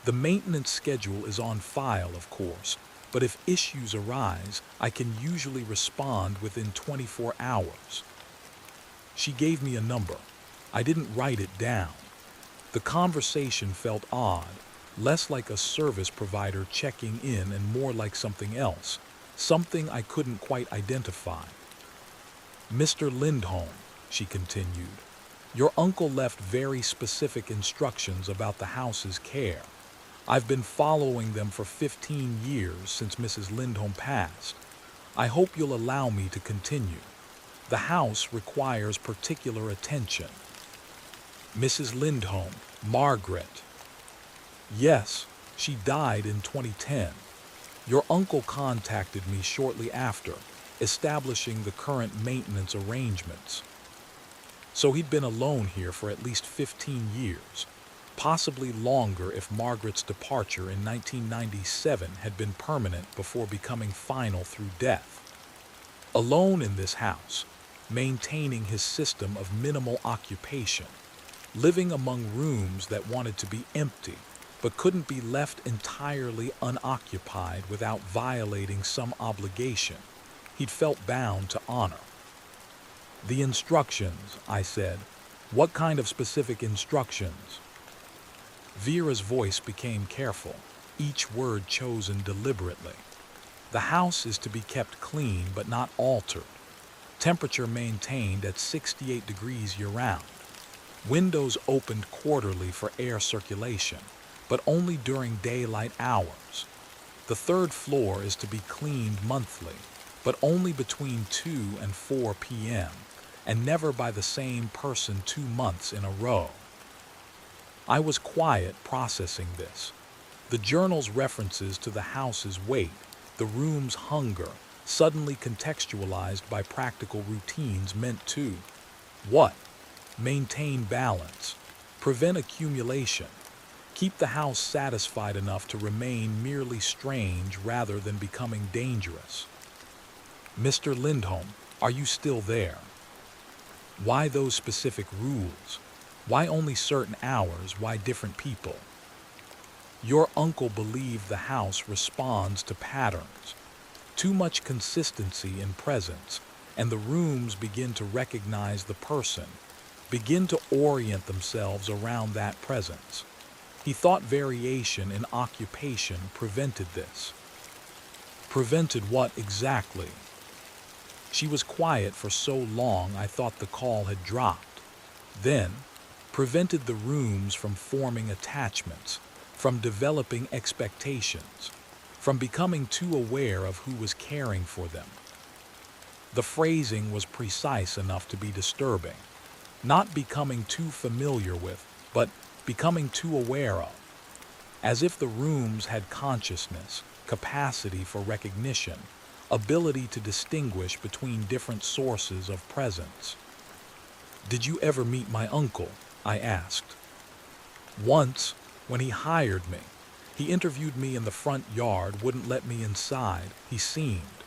The maintenance schedule is on file, of course, but if issues arise, I can usually respond within 24 hours. She gave me a number. I didn't write it down. The conversation felt odd, less like a service provider checking in and more like something else, something I couldn't quite identify. "Mr. Lindholm," she continued, "your uncle left very specific instructions about the house's care. I've been following them for 15 years since Mrs. Lindholm passed. I hope you'll allow me to continue. The house requires particular attention." "Mrs. Lindholm, Margaret." "Yes, she died in 2010. Your uncle contacted me shortly after. establishing the current maintenance arrangements. So he'd been alone here for at least 15 years, possibly longer if Margaret's departure in 1997 had been permanent before becoming final through death. Alone in this house, maintaining his system of minimal occupation, living among rooms that wanted to be empty but couldn't be left entirely unoccupied without violating some obligation he'd felt bound to honor. "The instructions," I said. "What kind of specific instructions?" Vera's voice became careful, each word chosen deliberately. "The house is to be kept clean but not altered. Temperature maintained at 68 degrees year-round. Windows opened quarterly for air circulation, but only during daylight hours. The third floor is to be cleaned monthly, but only between 2 and 4 p.m., and never by the same person 2 months in a row." I was quiet, processing this. The journal's references to the house's weight, the room's hunger, suddenly contextualized by practical routines meant to, what? Maintain balance, prevent accumulation, keep the house satisfied enough to remain merely strange rather than becoming dangerous. "Mr. Lindholm, are you still there? Why those specific rules? Why only certain hours? Why different people?" "Your uncle believed the house responds to patterns. Too much consistency in presence, and the rooms begin to recognize the person, begin to orient themselves around that presence. He thought variation in occupation prevented this." "Prevented what exactly?" She was quiet for so long I thought the call had dropped. "Then, prevented the rooms from forming attachments, from developing expectations, from becoming too aware of who was caring for them." The phrasing was precise enough to be disturbing. Not becoming too familiar with, but becoming too aware of. As if the rooms had consciousness, capacity for recognition, ability to distinguish between different sources of presence. "Did you ever meet my uncle?" I asked. "Once, when he hired me. He interviewed me in the front yard, wouldn't let me inside. He seemed..."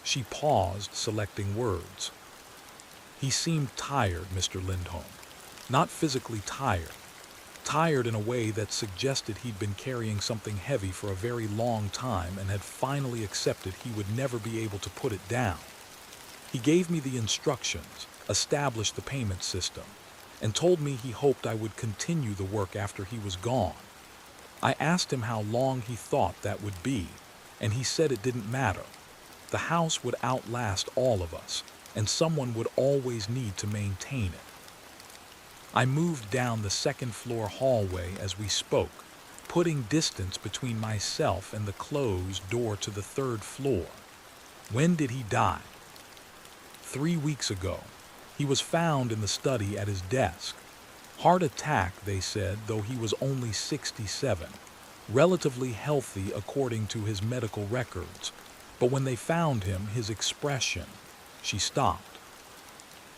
She paused, selecting words. "He seemed tired, Mr. Lindholm. Not physically tired. Tired in a way that suggested he'd been carrying something heavy for a very long time and had finally accepted he would never be able to put it down. He gave me the instructions, established the payment system, and told me he hoped I would continue the work after he was gone. I asked him how long he thought that would be, and he said it didn't matter. The house would outlast all of us, and someone would always need to maintain it." I moved down the second-floor hallway as we spoke, putting distance between myself and the closed door to the third floor. "When did he die?" 3 weeks ago. He was found in the study at his desk. Heart attack, they said, though he was only 67. Relatively healthy according to his medical records. But when they found him, his expression..." She stopped.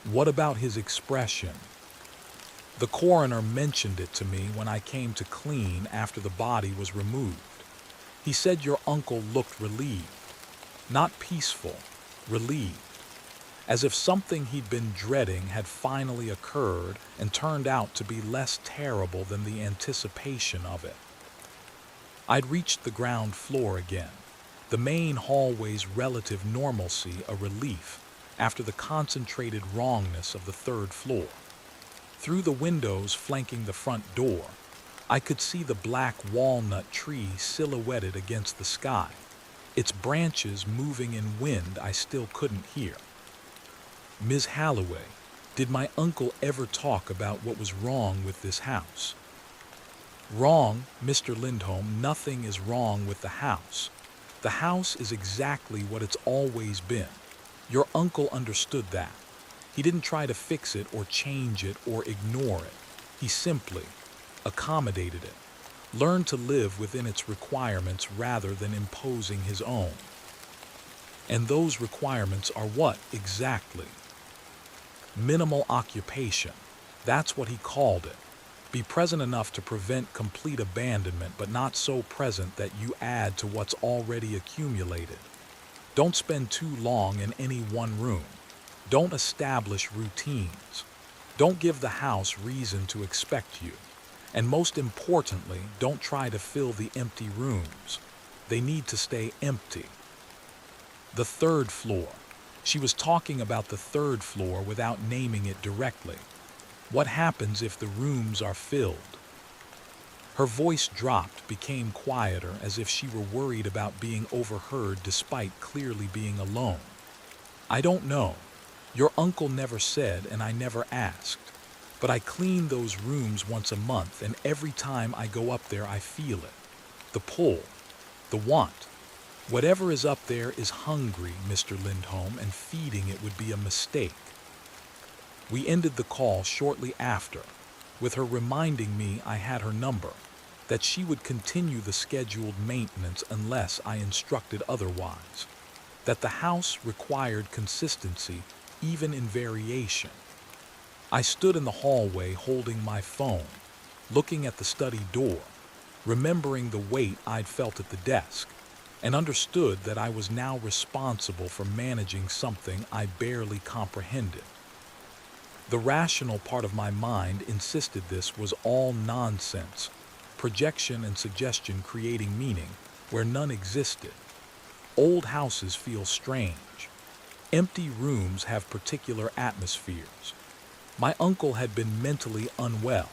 "What about his expression?" "The coroner mentioned it to me when I came to clean after the body was removed. He said your uncle looked relieved. Not peaceful, relieved. As if something he'd been dreading had finally occurred and turned out to be less terrible than the anticipation of it." I'd reached the ground floor again, the main hallway's relative normalcy a relief after the concentrated wrongness of the third floor. Through the windows flanking the front door, I could see the black walnut tree silhouetted against the sky, its branches moving in wind I still couldn't hear. "Ms. Halloway, did my uncle ever talk about what was wrong with this house?" "Wrong, Mr. Lindholm, nothing is wrong with the house. The house is exactly what it's always been. Your uncle understood that. He didn't try to fix it or change it or ignore it. He simply accommodated it, learned to live within its requirements rather than imposing his own." And those requirements are what exactly? Minimal occupation. That's what he called it. Be present enough to prevent complete abandonment, but not so present that you add to what's already accumulated. Don't spend too long in any one room. Don't establish routines. Don't give the house reason to expect you. And most importantly, don't try to fill the empty rooms. They need to stay empty. The third floor. She was talking about the third floor without naming it directly. What happens if the rooms are filled? Her voice dropped, became quieter, as if she were worried about being overheard despite clearly being alone. I don't know. Your uncle never said, and I never asked. But I clean those rooms once a month, and every time I go up there I feel it. The pull. The want. Whatever is up there is hungry, Mr. Lindholm, and feeding it would be a mistake. We ended the call shortly after, with her reminding me I had her number, that she would continue the scheduled maintenance unless I instructed otherwise, that the house required consistency even in variation. I stood in the hallway holding my phone, looking at the study door, remembering the weight I'd felt at the desk, and understood that I was now responsible for managing something I barely comprehended. The rational part of my mind insisted this was all nonsense, projection and suggestion creating meaning where none existed. Old houses feel strange. Empty rooms have particular atmospheres. My uncle had been mentally unwell.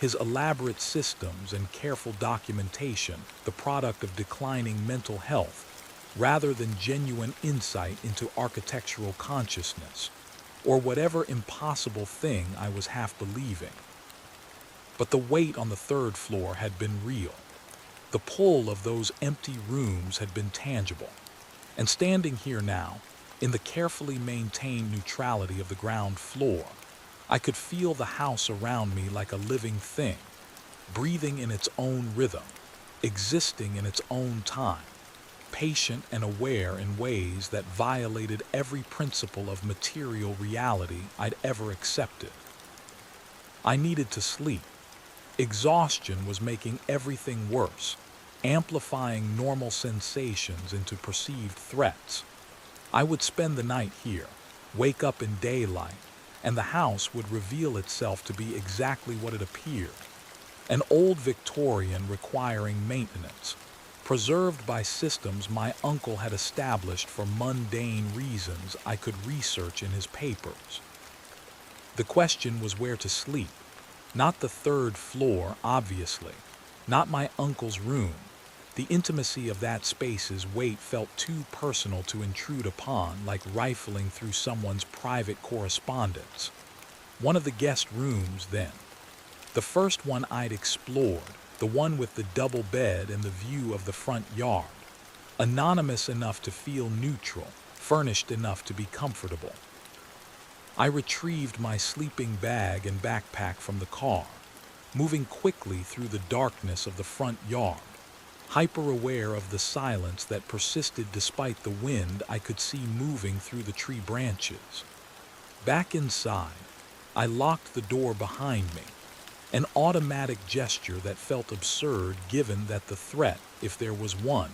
His elaborate systems and careful documentation, the product of declining mental health, rather than genuine insight into architectural consciousness, or whatever impossible thing I was half believing. But the weight on the third floor had been real. The pull of those empty rooms had been tangible. And standing here now, in the carefully maintained neutrality of the ground floor, I could feel the house around me like a living thing, breathing in its own rhythm, existing in its own time, patient and aware in ways that violated every principle of material reality I'd ever accepted. I needed to sleep. Exhaustion was making everything worse, amplifying normal sensations into perceived threats. I would spend the night here, wake up in daylight, and the house would reveal itself to be exactly what it appeared, an old Victorian requiring maintenance, preserved by systems my uncle had established for mundane reasons I could research in his papers. The question was where to sleep. Not the third floor, obviously. Not my uncle's room. The intimacy of that space's weight felt too personal to intrude upon, like rifling through someone's private correspondence. One of the guest rooms, then. The first one I'd explored, the one with the double bed and the view of the front yard. Anonymous enough to feel neutral, furnished enough to be comfortable. I retrieved my sleeping bag and backpack from the car, moving quickly through the darkness of the front yard. Hyper-aware of the silence that persisted despite the wind I could see moving through the tree branches. Back inside, I locked the door behind me, an automatic gesture that felt absurd given that the threat, if there was one,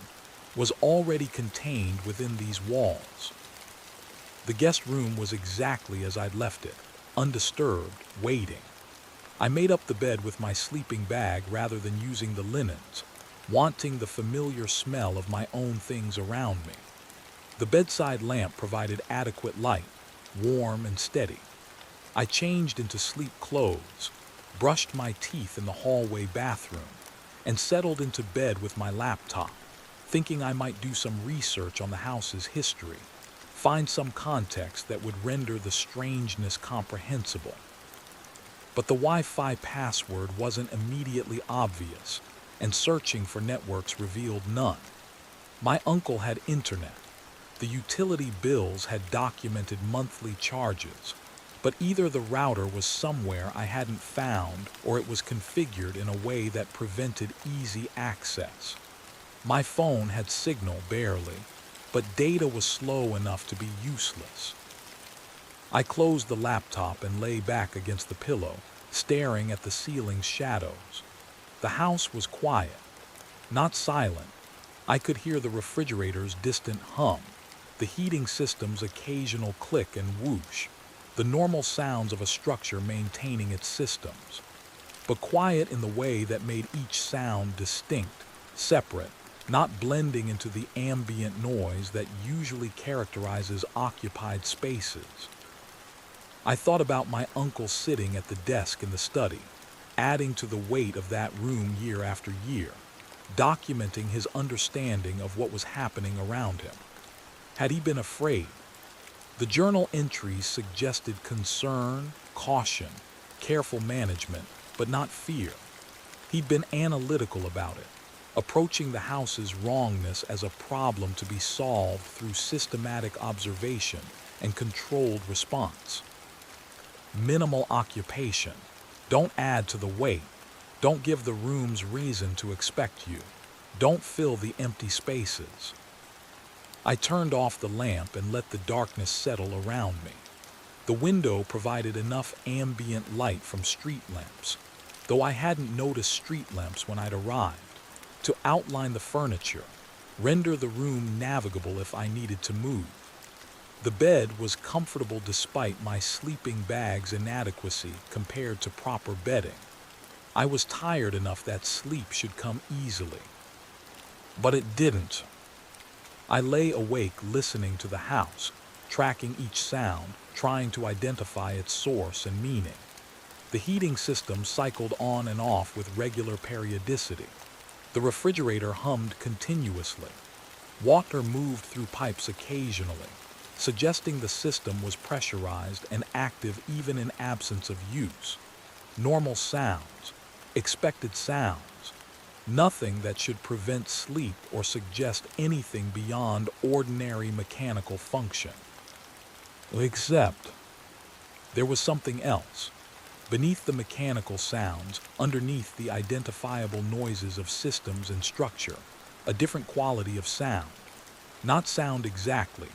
was already contained within these walls. The guest room was exactly as I'd left it, undisturbed, waiting. I made up the bed with my sleeping bag rather than using the linens, wanting the familiar smell of my own things around me. The bedside lamp provided adequate light, warm and steady. I changed into sleep clothes, brushed my teeth in the hallway bathroom, and settled into bed with my laptop, thinking I might do some research on the house's history, find some context that would render the strangeness comprehensible. But the Wi-Fi password wasn't immediately obvious, and searching for networks revealed none. My uncle had internet. The utility bills had documented monthly charges, but either the router was somewhere I hadn't found or it was configured in a way that prevented easy access. My phone had signal barely, but data was slow enough to be useless. I closed the laptop and lay back against the pillow, staring at the ceiling's shadows. The house was quiet, not silent. I could hear the refrigerator's distant hum, the heating system's occasional click and whoosh, the normal sounds of a structure maintaining its systems, but quiet in the way that made each sound distinct, separate, not blending into the ambient noise that usually characterizes occupied spaces. I thought about my uncle sitting at the desk in the study, adding to the weight of that room year after year, documenting his understanding of what was happening around him. Had he been afraid? The journal entries suggested concern, caution, careful management, but not fear. He'd been analytical about it, approaching the house's wrongness as a problem to be solved through systematic observation and controlled response. Minimal occupation. Don't add to the weight. Don't give the rooms reason to expect you. Don't fill the empty spaces. I turned off the lamp and let the darkness settle around me. The window provided enough ambient light from street lamps, though I hadn't noticed street lamps when I'd arrived, to outline the furniture, render the room navigable if I needed to move. The bed was comfortable despite my sleeping bag's inadequacy compared to proper bedding. I was tired enough that sleep should come easily. But it didn't. I lay awake listening to the house, tracking each sound, trying to identify its source and meaning. The heating system cycled on and off with regular periodicity. The refrigerator hummed continuously. Water moved through pipes occasionally, suggesting the system was pressurized and active even in absence of use. Normal sounds, expected sounds, nothing that should prevent sleep or suggest anything beyond ordinary mechanical function. Except there was something else. Beneath the mechanical sounds, underneath the identifiable noises of systems and structure, a different quality of sound. Not sound exactly,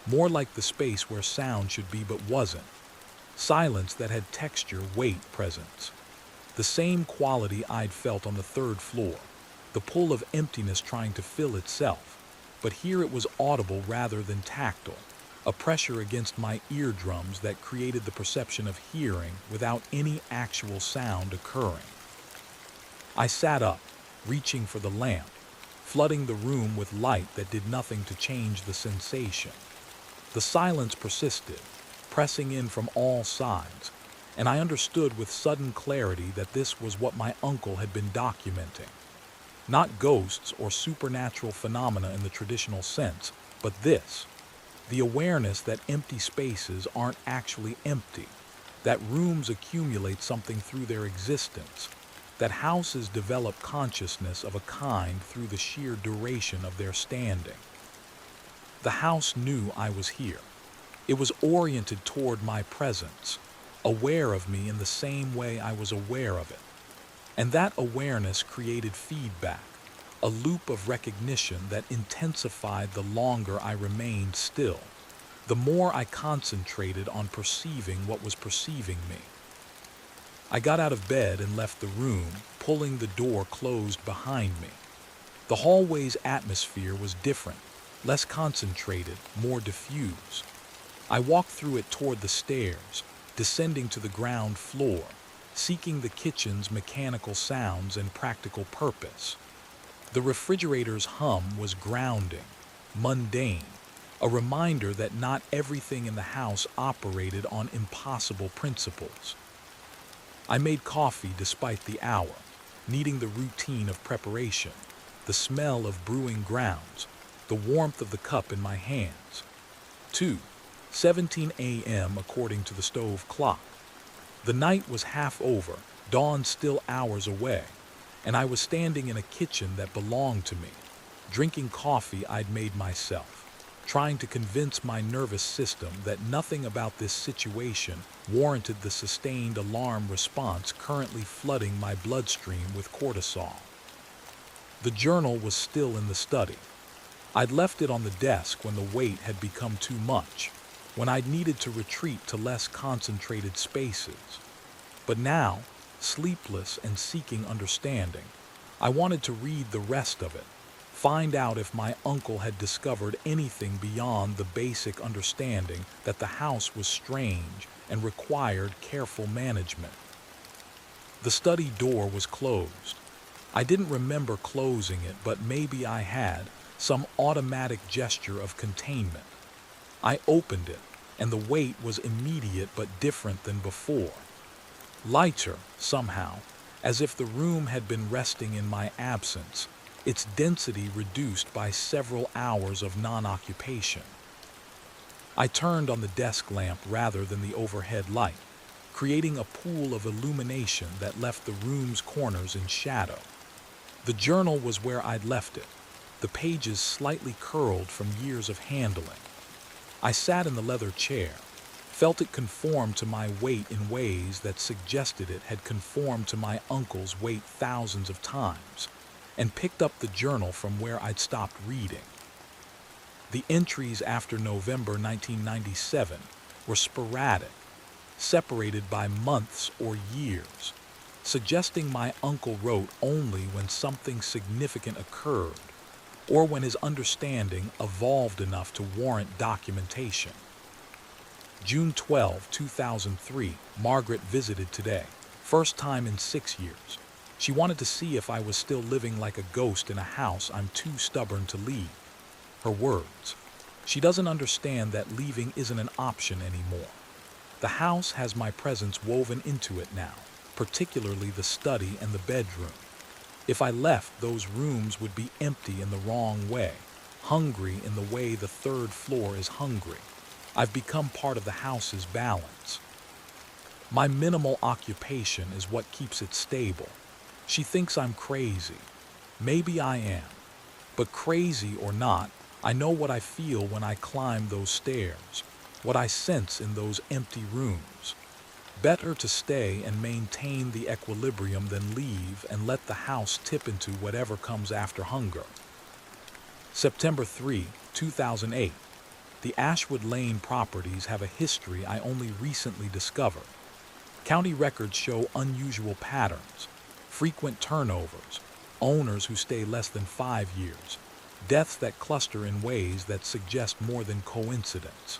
more like the space where sound should be but wasn't. Silence that had texture, weight, presence. The same quality I'd felt on the third floor, the pull of emptiness trying to fill itself, but here it was audible rather than tactile, a pressure against my eardrums that created the perception of hearing without any actual sound occurring. I sat up, reaching for the lamp, flooding the room with light that did nothing to change the sensation. The silence persisted, pressing in from all sides, and I understood with sudden clarity that this was what my uncle had been documenting. Not ghosts or supernatural phenomena in the traditional sense, but this. The awareness that empty spaces aren't actually empty, that rooms accumulate something through their existence, that houses develop consciousness of a kind through the sheer duration of their standing. The house knew I was here. It was oriented toward my presence, aware of me in the same way I was aware of it. And that awareness created feedback, a loop of recognition that intensified the longer I remained still, the more I concentrated on perceiving what was perceiving me. I got out of bed and left the room, pulling the door closed behind me. The hallway's atmosphere was different, less concentrated, more diffuse. I walked through it toward the stairs, descending to the ground floor, seeking the kitchen's mechanical sounds and practical purpose. The refrigerator's hum was grounding, mundane, a reminder that not everything in the house operated on impossible principles. I made coffee despite the hour, needing the routine of preparation, the smell of brewing grounds, the warmth of the cup in my hands. 2:17 a.m. according to the stove clock. The night was half over, dawn still hours away, and I was standing in a kitchen that belonged to me, drinking coffee I'd made myself, trying to convince my nervous system that nothing about this situation warranted the sustained alarm response currently flooding my bloodstream with cortisol. The journal was still in the study. I'd left it on the desk when the weight had become too much, when I'd needed to retreat to less concentrated spaces. But now, sleepless and seeking understanding, I wanted to read the rest of it, find out if my uncle had discovered anything beyond the basic understanding that the house was strange and required careful management. The study door was closed. I didn't remember closing it, but maybe I had, some automatic gesture of containment. I opened it, and the weight was immediate but different than before. Lighter, somehow, as if the room had been resting in my absence, its density reduced by several hours of non-occupation. I turned on the desk lamp rather than the overhead light, creating a pool of illumination that left the room's corners in shadow. The journal was where I'd left it, the pages slightly curled from years of handling. I sat in the leather chair, felt it conform to my weight in ways that suggested it had conformed to my uncle's weight thousands of times, and picked up the journal from where I'd stopped reading. The entries after November 1997 were sporadic, separated by months or years, suggesting my uncle wrote only when something significant occurred, or when his understanding evolved enough to warrant documentation. June 12, 2003, Margaret visited today, first time in 6 years. She wanted to see if I was still living like a ghost in a house I'm too stubborn to leave. Her words. She doesn't understand that leaving isn't an option anymore. The house has my presence woven into it now, particularly the study and the bedroom. If I left, those rooms would be empty in the wrong way, hungry in the way the third floor is hungry. I've become part of the house's balance. My minimal occupation is what keeps it stable. She thinks I'm crazy. Maybe I am. But crazy or not, I know what I feel when I climb those stairs, what I sense in those empty rooms. Better to stay and maintain the equilibrium than leave and let the house tip into whatever comes after hunger. September 3, 2008. The Ashwood Lane properties have a history I only recently discovered. County records show unusual patterns, frequent turnovers, owners who stay less than 5 years, deaths that cluster in ways that suggest more than coincidence.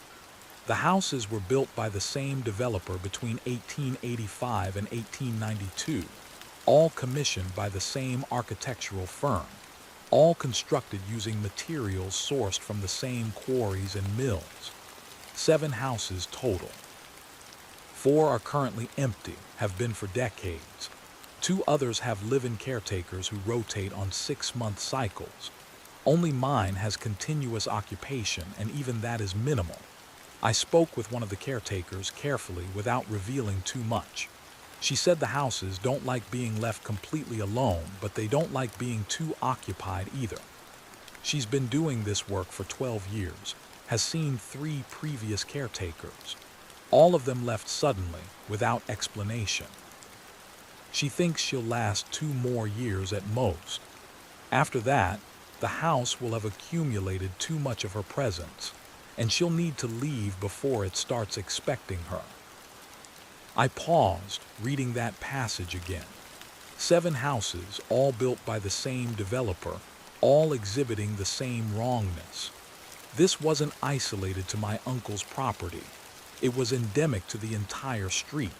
The houses were built by the same developer between 1885 and 1892, all commissioned by the same architectural firm, all constructed using materials sourced from the same quarries and mills. 7 houses total. 4 are currently empty, have been for decades. 2 others have live-in caretakers who rotate on 6-month cycles. Only mine has continuous occupation, and even that is minimal. I spoke with one of the caretakers carefully without revealing too much. She said the houses don't like being left completely alone, but they don't like being too occupied either. She's been doing this work for 12 years, has seen 3 previous caretakers. All of them left suddenly, without explanation. She thinks she'll last 2 more years at most. After that, the house will have accumulated too much of her presence, and she'll need to leave before it starts expecting her. I paused, reading that passage again. 7 houses, all built by the same developer, all exhibiting the same wrongness. This wasn't isolated to my uncle's property. It was endemic to the entire street.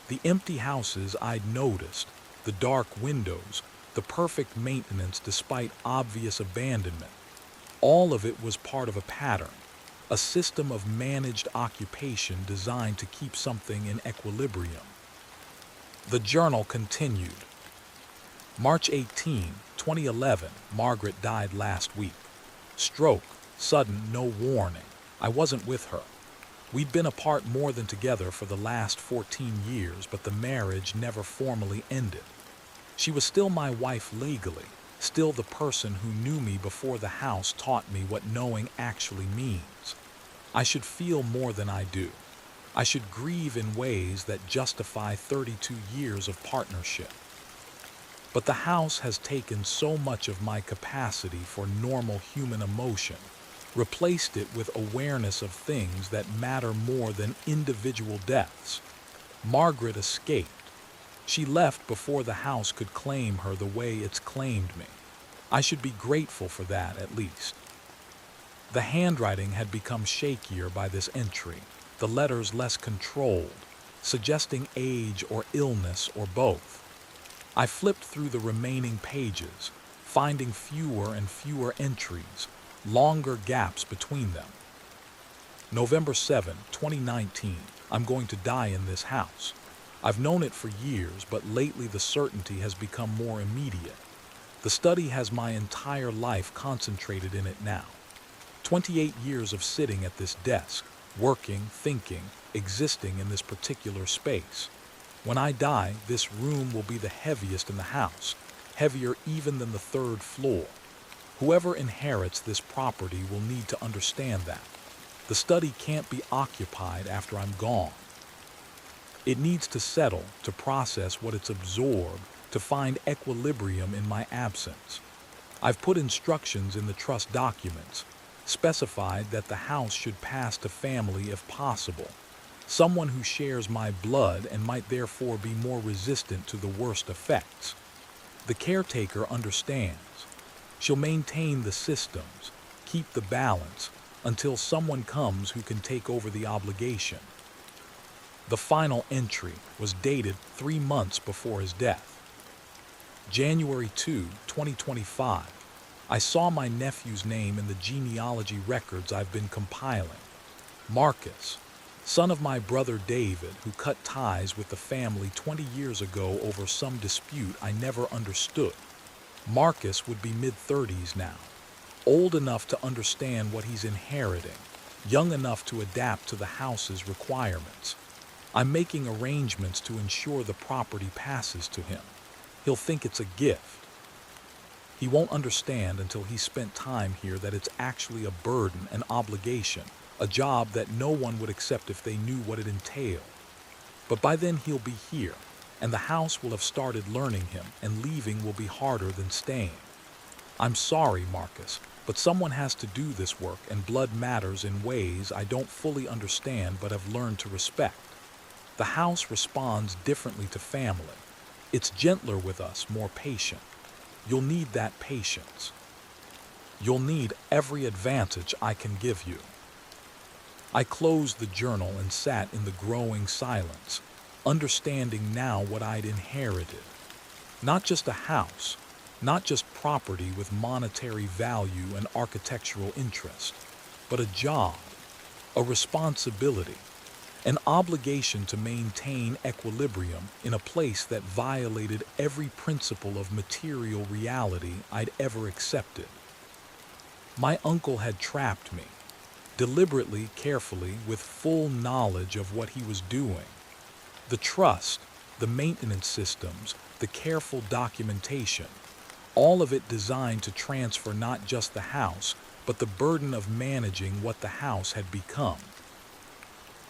The empty houses I'd noticed, the dark windows, the perfect maintenance despite obvious abandonment. All of it was part of a pattern, a system of managed occupation designed to keep something in equilibrium. The journal continued. March 18, 2011, Margaret died last week. Stroke, sudden, no warning. I wasn't with her. We'd been apart more than together for the last 14 years, but the marriage never formally ended. She was still my wife legally, still the person who knew me before the house taught me what knowing actually means. I should feel more than I do. I should grieve in ways that justify 32 years of partnership. But the house has taken so much of my capacity for normal human emotion, replaced it with awareness of things that matter more than individual deaths. Margaret escaped. She left before the house could claim her the way it's claimed me. I should be grateful for that, at least. The handwriting had become shakier by this entry, the letters less controlled, suggesting age or illness or both. I flipped through the remaining pages, finding fewer and fewer entries, longer gaps between them. November 7, 2019. I'm going to die in this house. I've known it for years, but lately the certainty has become more immediate. The study has my entire life concentrated in it now. 28 years of sitting at this desk, working, thinking, existing in this particular space. When I die, this room will be the heaviest in the house, heavier even than the third floor. Whoever inherits this property will need to understand that. The study can't be occupied after I'm gone. It needs to settle, to process what it's absorbed, to find equilibrium in my absence. I've put instructions in the trust documents, specified that the house should pass to family if possible, someone who shares my blood and might therefore be more resistant to the worst effects. The caretaker understands. She'll maintain the systems, keep the balance, until someone comes who can take over the obligation. The final entry was dated 3 months before his death. January 2, 2025. I saw my nephew's name in the genealogy records I've been compiling. Marcus, son of my brother David, who cut ties with the family 20 years ago over some dispute I never understood. Marcus would be mid-30s now, old enough to understand what he's inheriting, young enough to adapt to the house's requirements. I'm making arrangements to ensure the property passes to him. He'll think it's a gift. He won't understand until he's spent time here that it's actually a burden, an obligation, a job that no one would accept if they knew what it entailed. But by then he'll be here, and the house will have started learning him, and leaving will be harder than staying. I'm sorry, Marcus, but someone has to do this work, and blood matters in ways I don't fully understand but have learned to respect. The house responds differently to family. It's gentler with us, more patient. You'll need that patience. You'll need every advantage I can give you. I closed the journal and sat in the growing silence, understanding now what I'd inherited. Not just a house, not just property with monetary value and architectural interest, but a job, a responsibility, an obligation to maintain equilibrium in a place that violated every principle of material reality I'd ever accepted. My uncle had trapped me, deliberately, carefully, with full knowledge of what he was doing. The trust, the maintenance systems, the careful documentation, all of it designed to transfer not just the house, but the burden of managing what the house had become.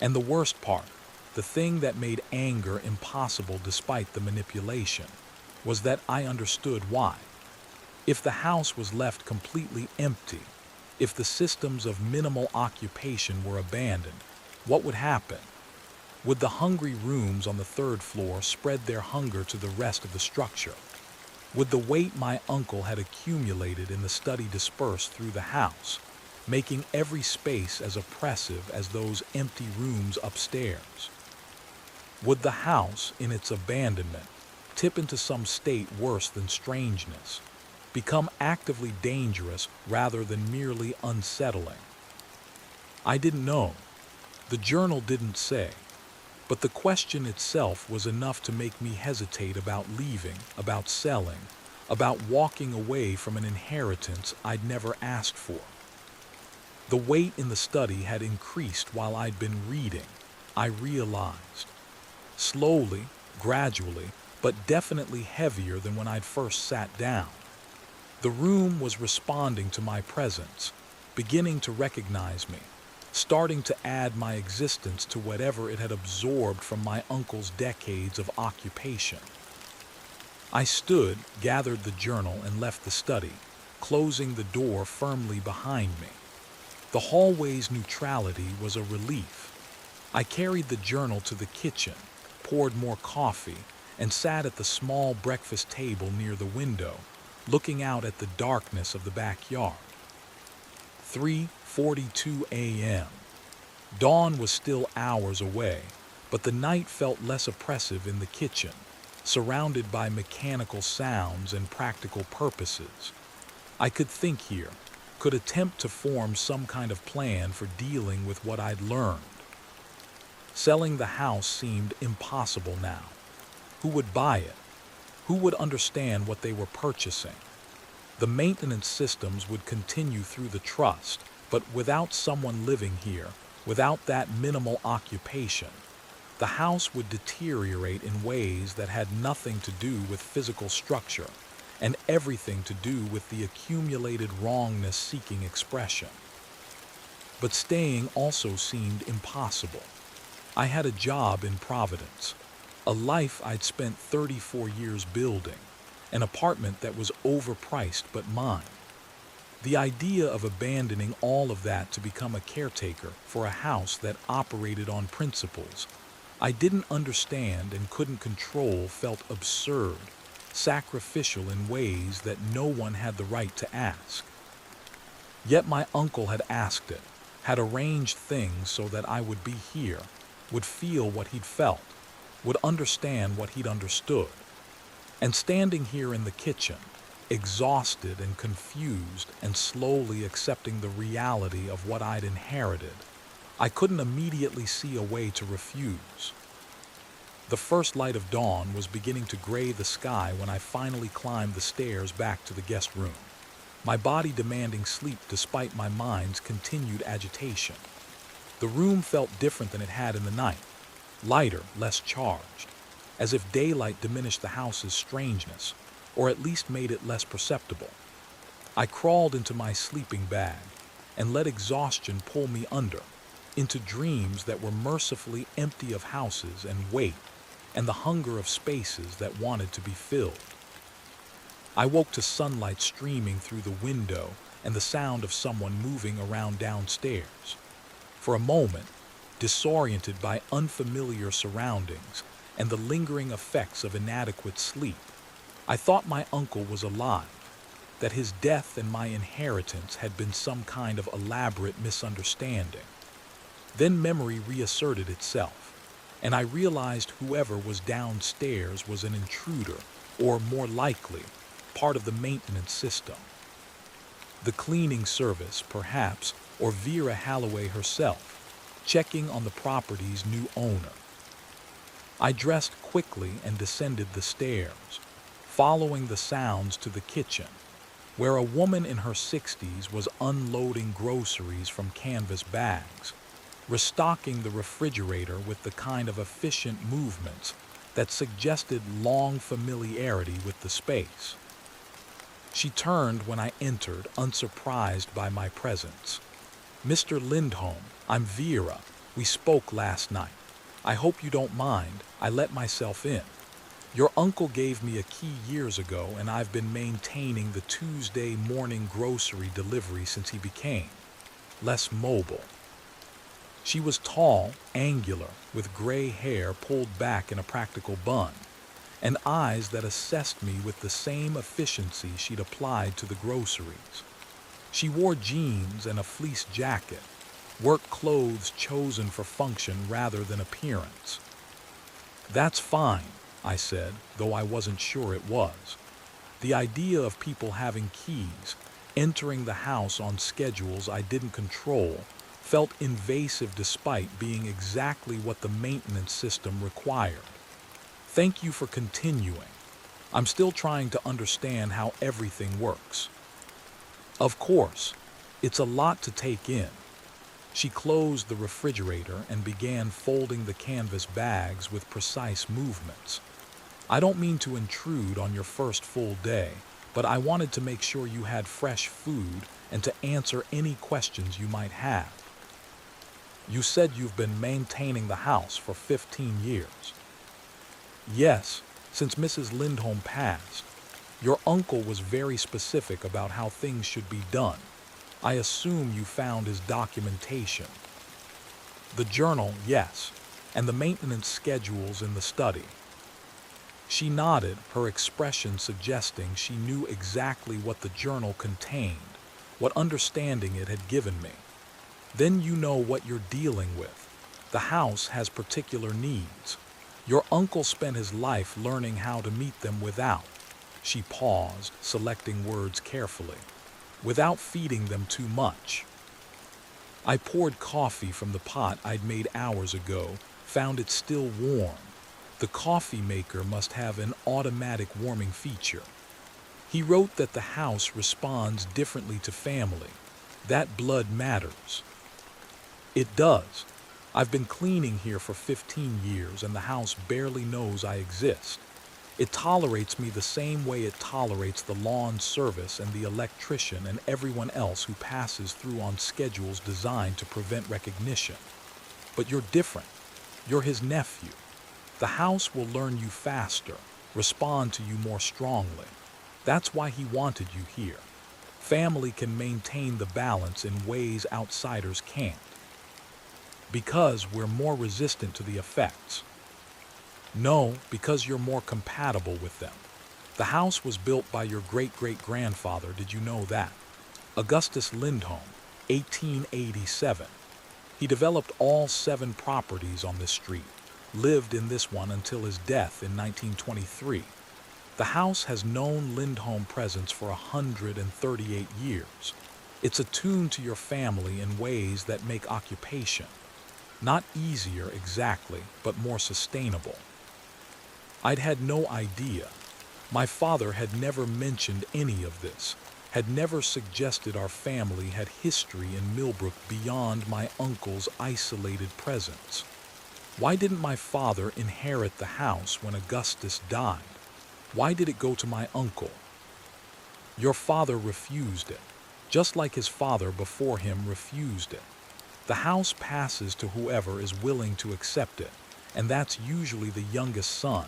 And the worst part, the thing that made anger impossible despite the manipulation, was that I understood why. If the house was left completely empty, if the systems of minimal occupation were abandoned, what would happen? Would the hungry rooms on the third floor spread their hunger to the rest of the structure? Would the weight my uncle had accumulated in the study disperse through the house, making every space as oppressive as those empty rooms upstairs? Would the house, in its abandonment, tip into some state worse than strangeness, become actively dangerous rather than merely unsettling? I didn't know. The journal didn't say. But the question itself was enough to make me hesitate about leaving, about selling, about walking away from an inheritance I'd never asked for. The weight in the study had increased while I'd been reading, I realized. Slowly, gradually, but definitely heavier than when I'd first sat down. The room was responding to my presence, beginning to recognize me, starting to add my existence to whatever it had absorbed from my uncle's decades of occupation. I stood, gathered the journal, and left the study, closing the door firmly behind me. The hallway's neutrality was a relief. I carried the journal to the kitchen, poured more coffee, and sat at the small breakfast table near the window, looking out at the darkness of the backyard. 3:42 a.m. Dawn was still hours away, but the night felt less oppressive in the kitchen, surrounded by mechanical sounds and practical purposes. I could think here, could attempt to form some kind of plan for dealing with what I'd learned. Selling the house seemed impossible now. Who would buy it? Who would understand what they were purchasing? The maintenance systems would continue through the trust, but without someone living here, without that minimal occupation, the house would deteriorate in ways that had nothing to do with physical structure and everything to do with the accumulated wrongness seeking expression. But staying also seemed impossible. I had a job in Providence, a life I'd spent 34 years building, an apartment that was overpriced but mine. The idea of abandoning all of that to become a caretaker for a house that operated on principles I didn't understand and couldn't control felt absurd, sacrificial in ways that no one had the right to ask. Yet my uncle had asked it, had arranged things so that I would be here, would feel what he'd felt, would understand what he'd understood. And standing here in the kitchen, exhausted and confused and slowly accepting the reality of what I'd inherited, I couldn't immediately see a way to refuse. The first light of dawn was beginning to gray the sky when I finally climbed the stairs back to the guest room, my body demanding sleep despite my mind's continued agitation. The room felt different than it had in the night, lighter, less charged, as if daylight diminished the house's strangeness, or at least made it less perceptible. I crawled into my sleeping bag and let exhaustion pull me under, into dreams that were mercifully empty of houses and weight, and the hunger of spaces that wanted to be filled. I woke to sunlight streaming through the window and the sound of someone moving around downstairs. For a moment, disoriented by unfamiliar surroundings and the lingering effects of inadequate sleep, I thought my uncle was alive, that his death and my inheritance had been some kind of elaborate misunderstanding. Then memory reasserted itself, and I realized whoever was downstairs was an intruder, or more likely, part of the maintenance system. The cleaning service, perhaps, or Vera Halloway herself, checking on the property's new owner. I dressed quickly and descended the stairs, following the sounds to the kitchen, where a woman in her 60s was unloading groceries from canvas bags, restocking the refrigerator with the kind of efficient movements that suggested long familiarity with the space. She turned when I entered, unsurprised by my presence. "Mr. Lindholm, I'm Vera. We spoke last night. I hope you don't mind. I let myself in. Your uncle gave me a key years ago, and I've been maintaining the Tuesday morning grocery delivery since he became less mobile." She was tall, angular, with gray hair pulled back in a practical bun, and eyes that assessed me with the same efficiency she'd applied to the groceries. She wore jeans and a fleece jacket, work clothes chosen for function rather than appearance. "That's fine," I said, though I wasn't sure it was. The idea of people having keys, entering the house on schedules I didn't control, felt invasive despite being exactly what the maintenance system required. "Thank you for continuing. I'm still trying to understand how everything works." "Of course, it's a lot to take in." She closed the refrigerator and began folding the canvas bags with precise movements. "I don't mean to intrude on your first full day, but I wanted to make sure you had fresh food and to answer any questions you might have. You said you've been maintaining the house for 15 years. "Yes, Since Mrs. Lindholm passed, your uncle was very specific about how things should be done. I assume you found his documentation. The journal, yes, and the maintenance schedules in the study. She nodded, her expression suggesting she knew exactly what the journal contained, what understanding it had given me. Then you know what you're dealing with. The house has particular needs. Your uncle spent his life learning how to meet them without. She paused, selecting words carefully. Without feeding them too much. I poured coffee from the pot I'd made hours ago, found it still warm. The coffee maker must have an automatic warming feature. He wrote that the house responds differently to family. That blood matters. It does. I've been cleaning here for 15 years and the house barely knows I exist. It tolerates me the same way it tolerates the lawn service and the electrician and everyone else who passes through on schedules designed to prevent recognition. But you're different. You're his nephew. The house will learn you faster, respond to you more strongly. That's why he wanted you here. Family can maintain the balance in ways outsiders can't. Because we're more resistant to the effects. No, because you're more compatible with them. The house was built by your great-great-grandfather, did you know that? Augustus Lindholm, 1887. He developed all 7 properties on this street, lived in this one until his death in 1923. The house has known Lindholm presence for 138 years. It's attuned to your family in ways that make occupation not easier exactly, but more sustainable. I'd had no idea. My father had never mentioned any of this, had never suggested our family had history in Millbrook beyond my uncle's isolated presence. Why didn't my father inherit the house when Augustus died? Why did it go to my uncle? Your father refused it, just like his father before him refused it. The house passes to whoever is willing to accept it, and that's usually the youngest son,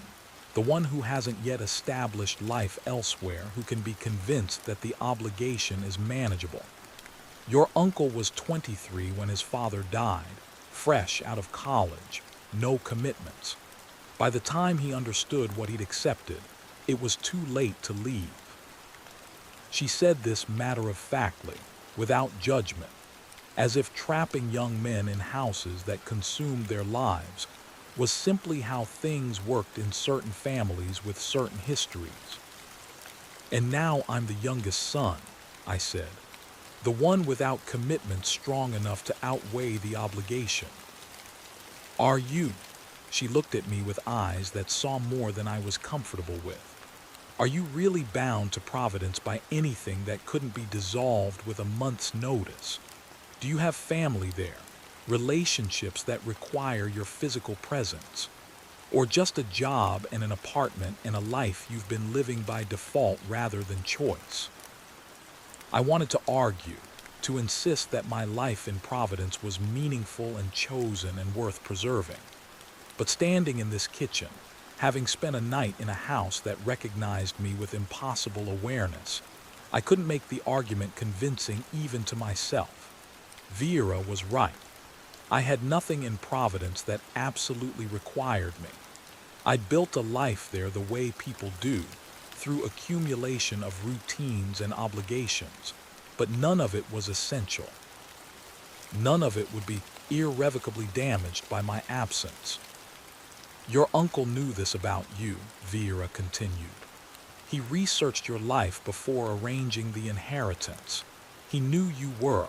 the one who hasn't yet established life elsewhere, who can be convinced that the obligation is manageable. Your uncle was 23 when his father died, fresh out of college, no commitments. By the time he understood what he'd accepted, it was too late to leave. She said this matter-of-factly, without judgment, as if trapping young men in houses that consumed their lives was simply how things worked in certain families with certain histories. And now I'm the youngest son, I said, the one without commitment strong enough to outweigh the obligation. Are you? She looked at me with eyes that saw more than I was comfortable with. Are you really bound to Providence by anything that couldn't be dissolved with a month's notice? Do you have family there, relationships that require your physical presence, or just a job and an apartment and a life you've been living by default rather than choice? I wanted to argue, to insist that my life in Providence was meaningful and chosen and worth preserving. But standing in this kitchen, having spent a night in a house that recognized me with impossible awareness, I couldn't make the argument convincing even to myself. Vera was right. I had nothing in Providence that absolutely required me. I'd built a life there the way people do, through accumulation of routines and obligations, but none of it was essential. None of it would be irrevocably damaged by my absence. Your uncle knew this about you, Vera continued. He researched your life before arranging the inheritance. He knew you were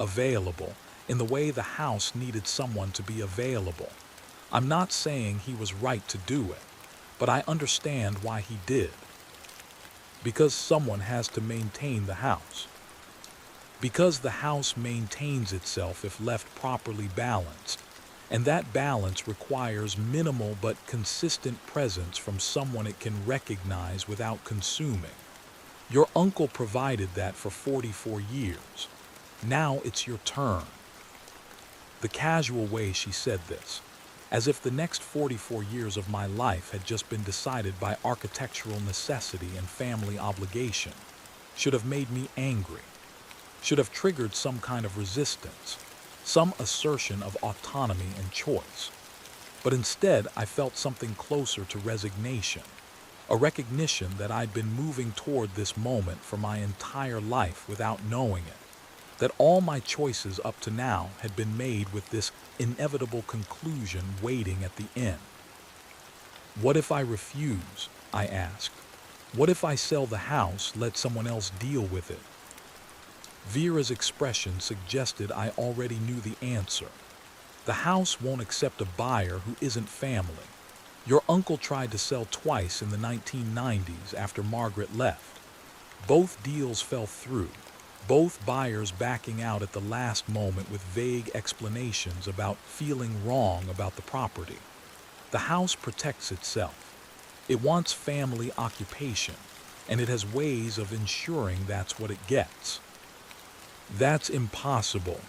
available in the way the house needed someone to be available. I'm not saying he was right to do it, but I understand why he did. Because someone has to maintain the house. Because the house maintains itself if left properly balanced, and that balance requires minimal but consistent presence from someone it can recognize without consuming. Your uncle provided that for 44 years. Now it's your turn. The casual way she said this, as if the next 44 years of my life had just been decided by architectural necessity and family obligation, should have made me angry, should have triggered some kind of resistance, some assertion of autonomy and choice. But instead, I felt something closer to resignation, a recognition that I'd been moving toward this moment for my entire life without knowing it, that all my choices up to now had been made with this inevitable conclusion waiting at the end. What if I refuse? I asked. What if I sell the house, let someone else deal with it? Vera's expression suggested I already knew the answer. The house won't accept a buyer who isn't family. Your uncle tried to sell twice in the 1990s after Margaret left. Both deals fell through, both buyers backing out at the last moment with vague explanations about feeling wrong about the property. The house protects itself. It wants family occupation, and it has ways of ensuring that's what it gets. That's impossible.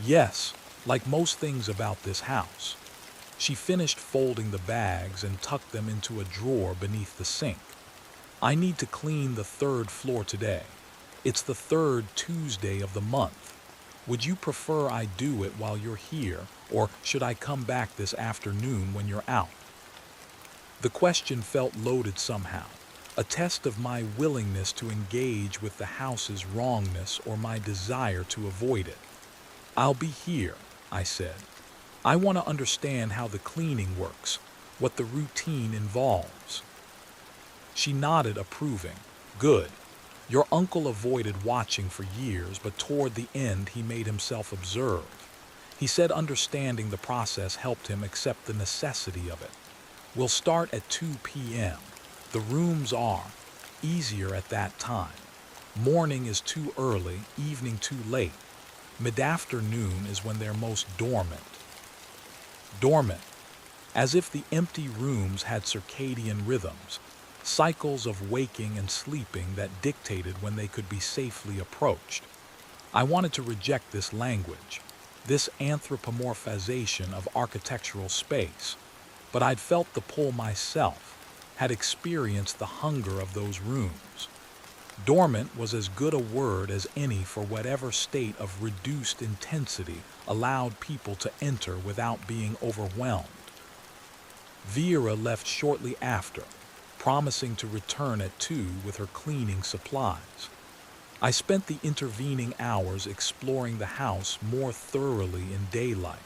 Yes, like most things about this house. She finished folding the bags and tucked them into a drawer beneath the sink. I need to clean the 3rd floor today. It's the 3rd Tuesday of the month. Would you prefer I do it while you're here, or should I come back this afternoon when you're out? The question felt loaded somehow, a test of my willingness to engage with the house's wrongness or my desire to avoid it. I'll be here, I said. I want to understand how the cleaning works, what the routine involves. She nodded, approving. Good. Your uncle avoided watching for years, but toward the end he made himself observed. He said understanding the process helped him accept the necessity of it. We'll start at 2 p.m. The rooms are easier at that time. Morning is too early, evening too late. Mid-afternoon is when they're most dormant. Dormant, as if the empty rooms had circadian rhythms, cycles of waking and sleeping that dictated when they could be safely approached. I wanted to reject this language, this anthropomorphization of architectural space, but I'd felt the pull myself, had experienced the hunger of those rooms. Dormant was as good a word as any for whatever state of reduced intensity allowed people to enter without being overwhelmed. Vera left shortly after, promising to return at 2 with her cleaning supplies. I spent the intervening hours exploring the house more thoroughly in daylight,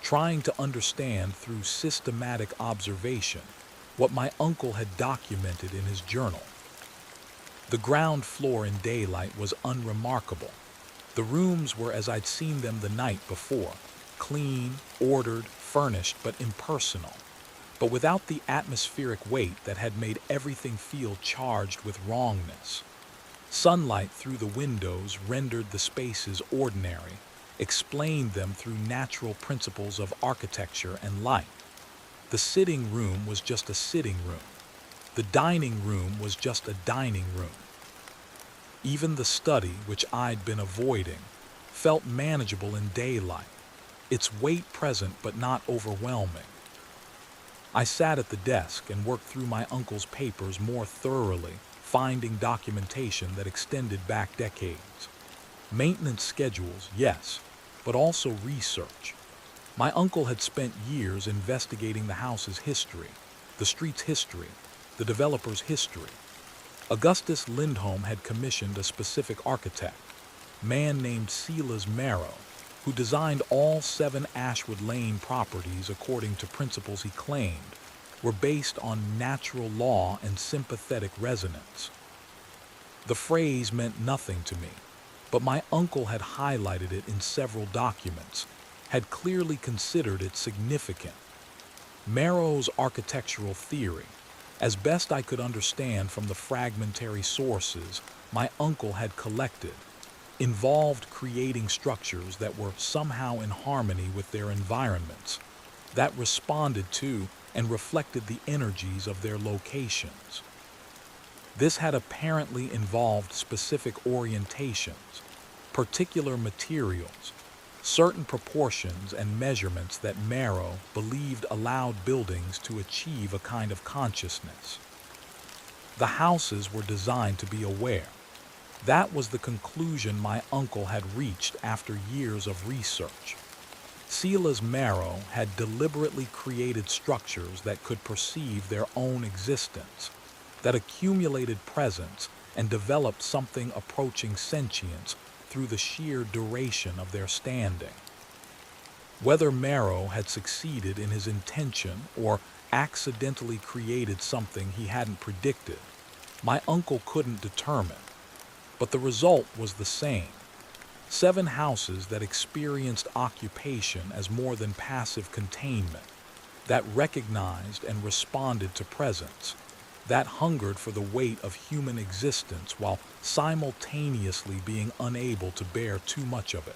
trying to understand through systematic observation what my uncle had documented in his journal. The ground floor in daylight was unremarkable. The rooms were as I'd seen them the night before, clean, ordered, furnished, but impersonal, but without the atmospheric weight that had made everything feel charged with wrongness. Sunlight through the windows rendered the spaces ordinary, explained them through natural principles of architecture and light. The sitting room was just a sitting room. The dining room was just a dining room. Even the study, which I'd been avoiding, felt manageable in daylight, its weight present but not overwhelming. I sat at the desk and worked through my uncle's papers more thoroughly, finding documentation that extended back decades. Maintenance schedules, yes, but also research. My uncle had spent years investigating the house's history, the street's history, the developer's history. Augustus Lindholm had commissioned a specific architect, a man named Silas Marrow, who designed all 7 Ashwood Lane properties according to principles he claimed were based on natural law and sympathetic resonance. The phrase meant nothing to me, but my uncle had highlighted it in several documents, had clearly considered it significant. Marrow's architectural theory, as best I could understand from the fragmentary sources my uncle had collected, involved creating structures that were somehow in harmony with their environments, that responded to and reflected the energies of their locations. This had apparently involved specific orientations, particular materials, certain proportions and measurements that Marrow believed allowed buildings to achieve a kind of consciousness. The houses were designed to be aware. That was the conclusion my uncle had reached after years of research. Silas Marrow had deliberately created structures that could perceive their own existence, that accumulated presence and developed something approaching sentience through the sheer duration of their standing. Whether Marrow had succeeded in his intention or accidentally created something he hadn't predicted, my uncle couldn't determine. But the result was the same. 7 houses that experienced occupation as more than passive containment, that recognized and responded to presence, that hungered for the weight of human existence while simultaneously being unable to bear too much of it.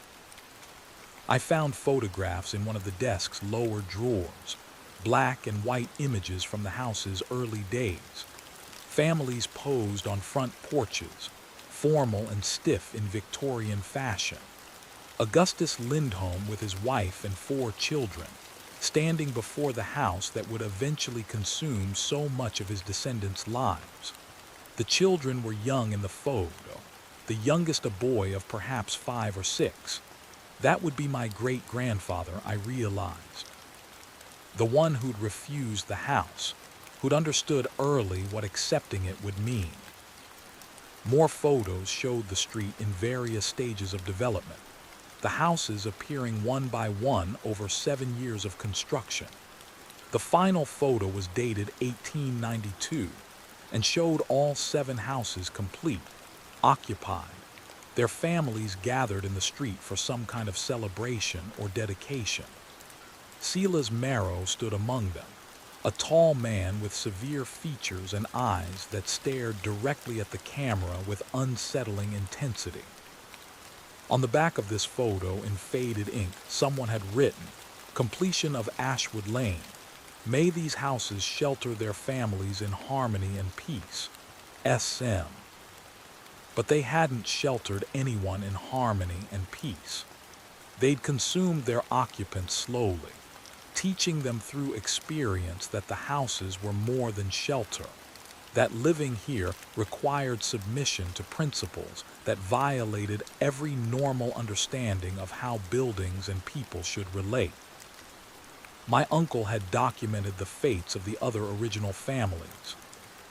I found photographs in one of the desk's lower drawers, black and white images from the house's early days. Families posed on front porches, formal and stiff in Victorian fashion. Augustus Lindholm with his wife and 4 children, standing before the house that would eventually consume so much of his descendants' lives. The children were young in the photo, the youngest a boy of perhaps 5 or 6. That would be my great-grandfather, I realized. The one who'd refused the house, who'd understood early what accepting it would mean. More photos showed the street in various stages of development, the houses appearing one by one over 7 years of construction. The final photo was dated 1892 and showed all 7 houses complete, occupied, their families gathered in the street for some kind of celebration or dedication. Silas Marrow stood among them, a tall man with severe features and eyes that stared directly at the camera with unsettling intensity. On the back of this photo in faded ink, someone had written, "Completion of Ashwood Lane. May these houses shelter their families in harmony and peace. SM." But they hadn't sheltered anyone in harmony and peace. They'd consumed their occupants slowly, teaching them through experience that the houses were more than shelter, that living here required submission to principles that violated every normal understanding of how buildings and people should relate. My uncle had documented the fates of the other original families.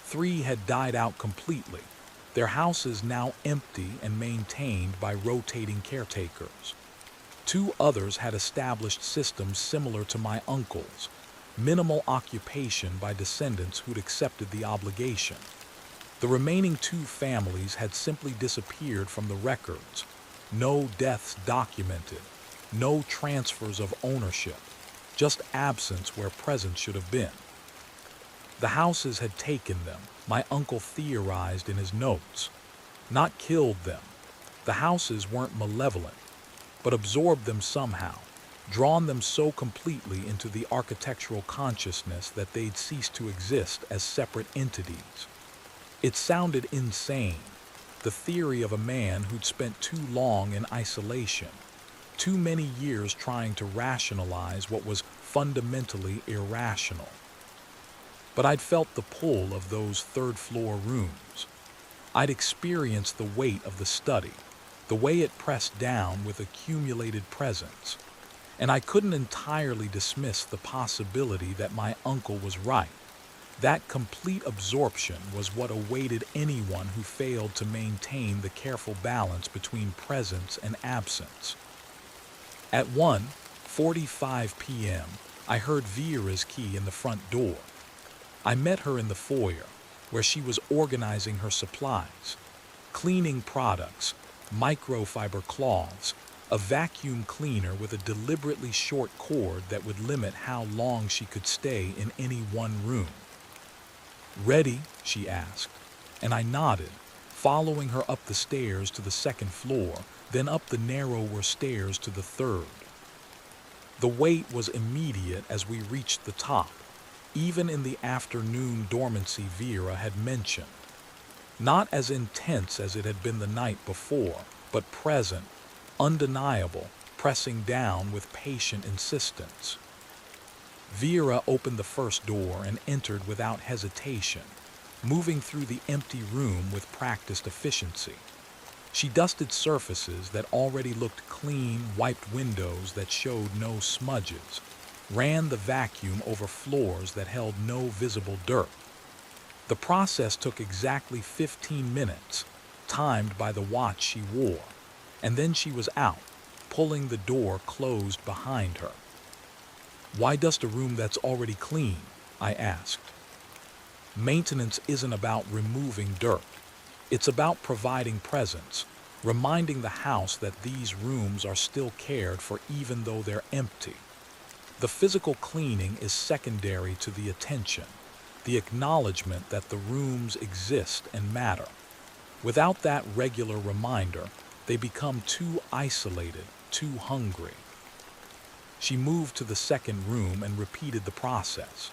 3 had died out completely, their houses now empty and maintained by rotating caretakers. 2 others had established systems similar to my uncle's, minimal occupation by descendants who'd accepted the obligation. The remaining 2 families had simply disappeared from the records. No deaths documented, no transfers of ownership, just absence where presence should have been. The houses had taken them, my uncle theorized in his notes. Not killed them. The houses weren't malevolent, but absorbed them somehow, drawn them so completely into the architectural consciousness that they'd cease to exist as separate entities. It sounded insane, the theory of a man who'd spent too long in isolation, too many years trying to rationalize what was fundamentally irrational. But I'd felt the pull of those third-floor rooms. I'd experienced the weight of the study, the way it pressed down with accumulated presence, and I couldn't entirely dismiss the possibility that my uncle was right. That complete absorption was what awaited anyone who failed to maintain the careful balance between presence and absence. At 1:45 p.m., I heard Vera's key in the front door. I met her in the foyer, where she was organizing her supplies, cleaning products, microfiber cloths, a vacuum cleaner with a deliberately short cord that would limit how long she could stay in any one room. "Ready?" she asked, and I nodded, following her up the stairs to the 2nd floor, then up the narrower stairs to the 3rd. The wait was immediate as we reached the top, even in the afternoon dormancy Vera had mentioned. Not as intense as it had been the night before, but present, undeniable, pressing down with patient insistence. Vera opened the first door and entered without hesitation, moving through the empty room with practiced efficiency. She dusted surfaces that already looked clean, wiped windows that showed no smudges, ran the vacuum over floors that held no visible dirt. The process took exactly 15 minutes, timed by the watch she wore, and then she was out, pulling the door closed behind her. "Why dust a room that's already clean?" I asked. Maintenance isn't about removing dirt. It's about providing presence, reminding the house that these rooms are still cared for even though they're empty. The physical cleaning is secondary to the attention, the acknowledgement that the rooms exist and matter. Without that regular reminder, they become too isolated, too hungry. She moved to the second room and repeated the process.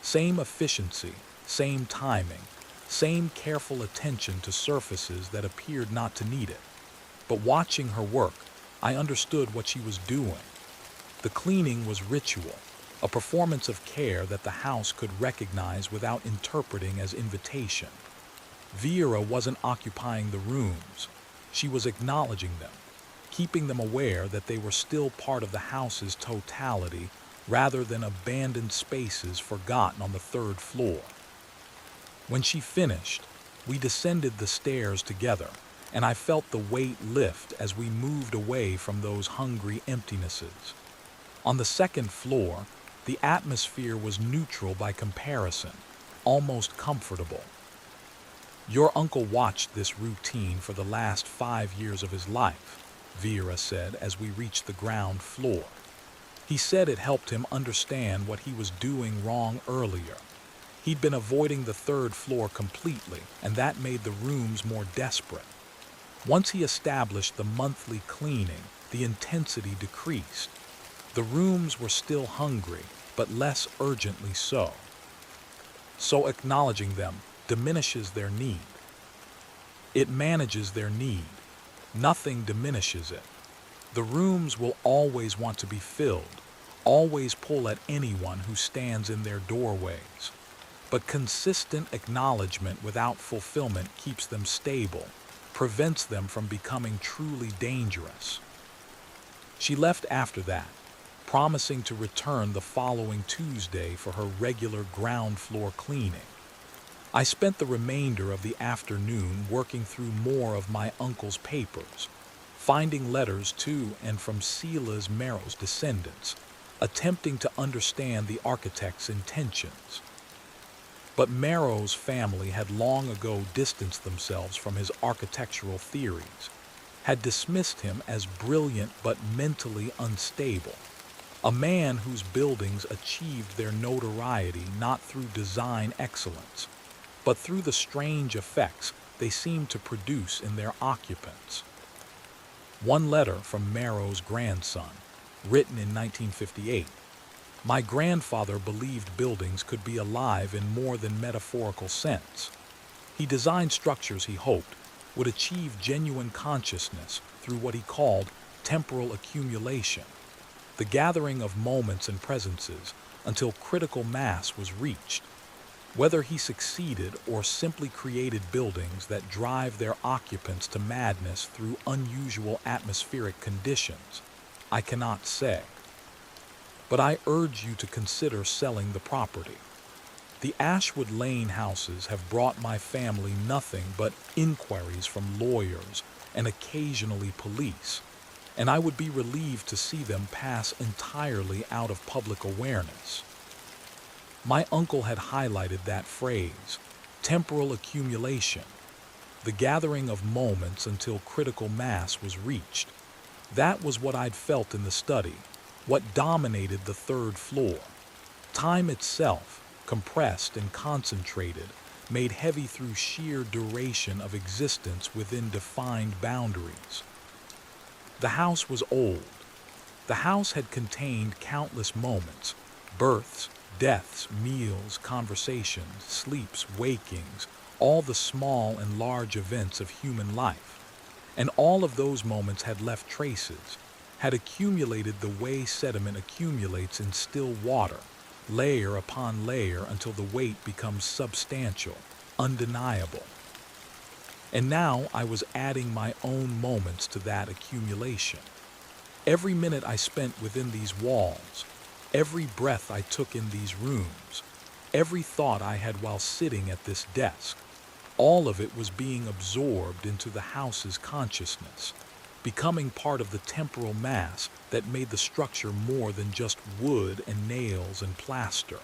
Same efficiency, same timing, same careful attention to surfaces that appeared not to need it. But watching her work, I understood what she was doing. The cleaning was ritual, a performance of care that the house could recognize without interpreting as invitation. Vera wasn't occupying the rooms. She was acknowledging them, keeping them aware that they were still part of the house's totality rather than abandoned spaces forgotten on the third floor. When she finished, we descended the stairs together, and I felt the weight lift as we moved away from those hungry emptinesses. On the second floor, the atmosphere was neutral by comparison, almost comfortable. "Your uncle watched this routine for the last 5 years of his life," Vera said as we reached the ground floor. "He said it helped him understand what he was doing wrong earlier. He'd been avoiding the third floor completely, and that made the rooms more desperate. Once he established the monthly cleaning, the intensity decreased. The rooms were still hungry, but less urgently so. So acknowledging them diminishes their need. It manages their need. Nothing diminishes it. The rooms will always want to be filled, always pull at anyone who stands in their doorways. But consistent acknowledgement without fulfillment keeps them stable, prevents them from becoming truly dangerous." She left after that, promising to return the following Tuesday for her regular ground floor cleaning. I spent the remainder of the afternoon working through more of my uncle's papers, finding letters to and from Silas Merrill's descendants, attempting to understand the architect's intentions. But Merrill's family had long ago distanced themselves from his architectural theories, had dismissed him as brilliant but mentally unstable, a man whose buildings achieved their notoriety not through design excellence, but through the strange effects they seemed to produce in their occupants. One letter from Merrill's grandson, written in 1958, "My grandfather believed buildings could be alive in more than metaphorical sense. He designed structures he hoped would achieve genuine consciousness through what he called temporal accumulation, the gathering of moments and presences until critical mass was reached. Whether he succeeded or simply created buildings that drive their occupants to madness through unusual atmospheric conditions, I cannot say. But I urge you to consider selling the property. The Ashwood Lane houses have brought my family nothing but inquiries from lawyers and occasionally police, and I would be relieved to see them pass entirely out of public awareness." My uncle had highlighted that phrase, temporal accumulation, the gathering of moments until critical mass was reached. That was what I'd felt in the study, what dominated the third floor. Time itself, compressed and concentrated, made heavy through sheer duration of existence within defined boundaries. The house was old. The house had contained countless moments, births, deaths, meals, conversations, sleeps, wakings, all the small and large events of human life. And all of those moments had left traces, had accumulated the way sediment accumulates in still water, layer upon layer until the weight becomes substantial, undeniable. And now I was adding my own moments to that accumulation. Every minute I spent within these walls, every breath I took in these rooms, every thought I had while sitting at this desk, all of it was being absorbed into the house's consciousness, becoming part of the temporal mass that made the structure more than just wood and nails and plaster.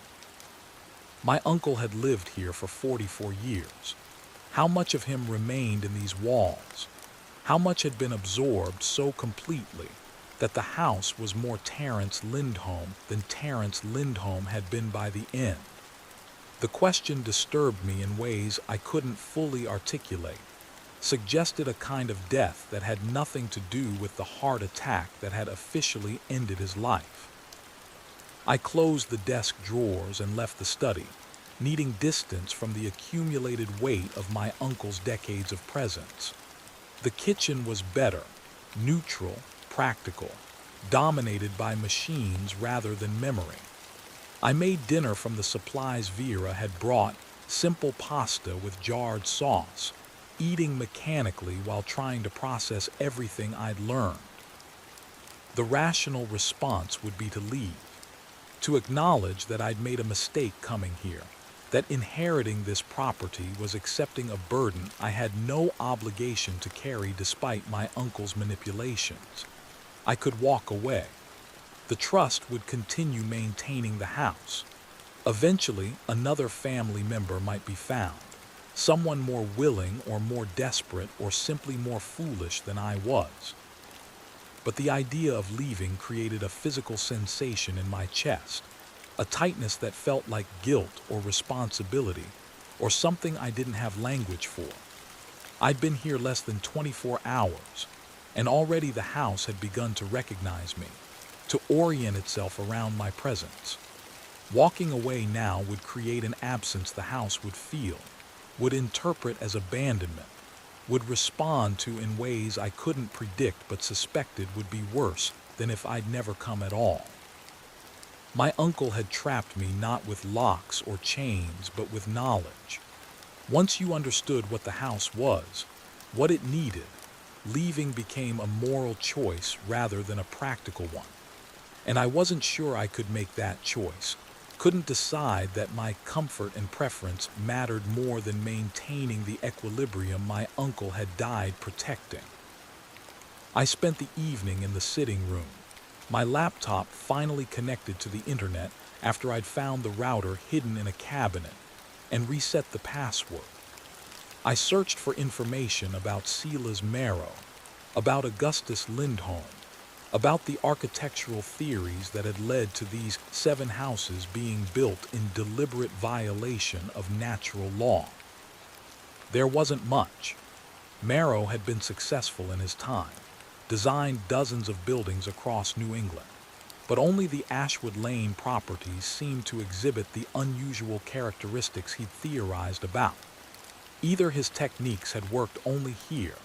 My uncle had lived here for 44 years. How much of him remained in these walls? How much had been absorbed so completely that the house was more Terence Lindholm than Terence Lindholm had been by the end? The question disturbed me in ways I couldn't fully articulate, suggested a kind of death that had nothing to do with the heart attack that had officially ended his life. I closed the desk drawers and left the study, needing distance from the accumulated weight of my uncle's decades of presence. The kitchen was better, neutral, practical, dominated by machines rather than memory. I made dinner from the supplies Vera had brought, simple pasta with jarred sauce, eating mechanically while trying to process everything I'd learned. The rational response would be to leave, to acknowledge that I'd made a mistake coming here, that inheriting this property was accepting a burden I had no obligation to carry despite my uncle's manipulations. I could walk away. The trust would continue maintaining the house. Eventually, another family member might be found, someone more willing or more desperate or simply more foolish than I was. But the idea of leaving created a physical sensation in my chest, a tightness that felt like guilt or responsibility, or something I didn't have language for. I'd been here less than 24 hours, and already the house had begun to recognize me, to orient itself around my presence. Walking away now would create an absence the house would feel, would interpret as abandonment, would respond to in ways I couldn't predict but suspected would be worse than if I'd never come at all. My uncle had trapped me not with locks or chains but with knowledge. Once you understood what the house was, what it needed, leaving became a moral choice rather than a practical one. And I wasn't sure I could make that choice, couldn't decide that my comfort and preference mattered more than maintaining the equilibrium my uncle had died protecting. I spent the evening in the sitting room, my laptop finally connected to the internet after I'd found the router hidden in a cabinet and reset the password. I searched for information about Silas Marrow, about Augustus Lindholm, about the architectural theories that had led to these 7 houses being built in deliberate violation of natural law. There wasn't much. Marrow had been successful in his time, designed dozens of buildings across New England, but only the Ashwood Lane properties seemed to exhibit the unusual characteristics he'd theorized about. Either his techniques had worked only here,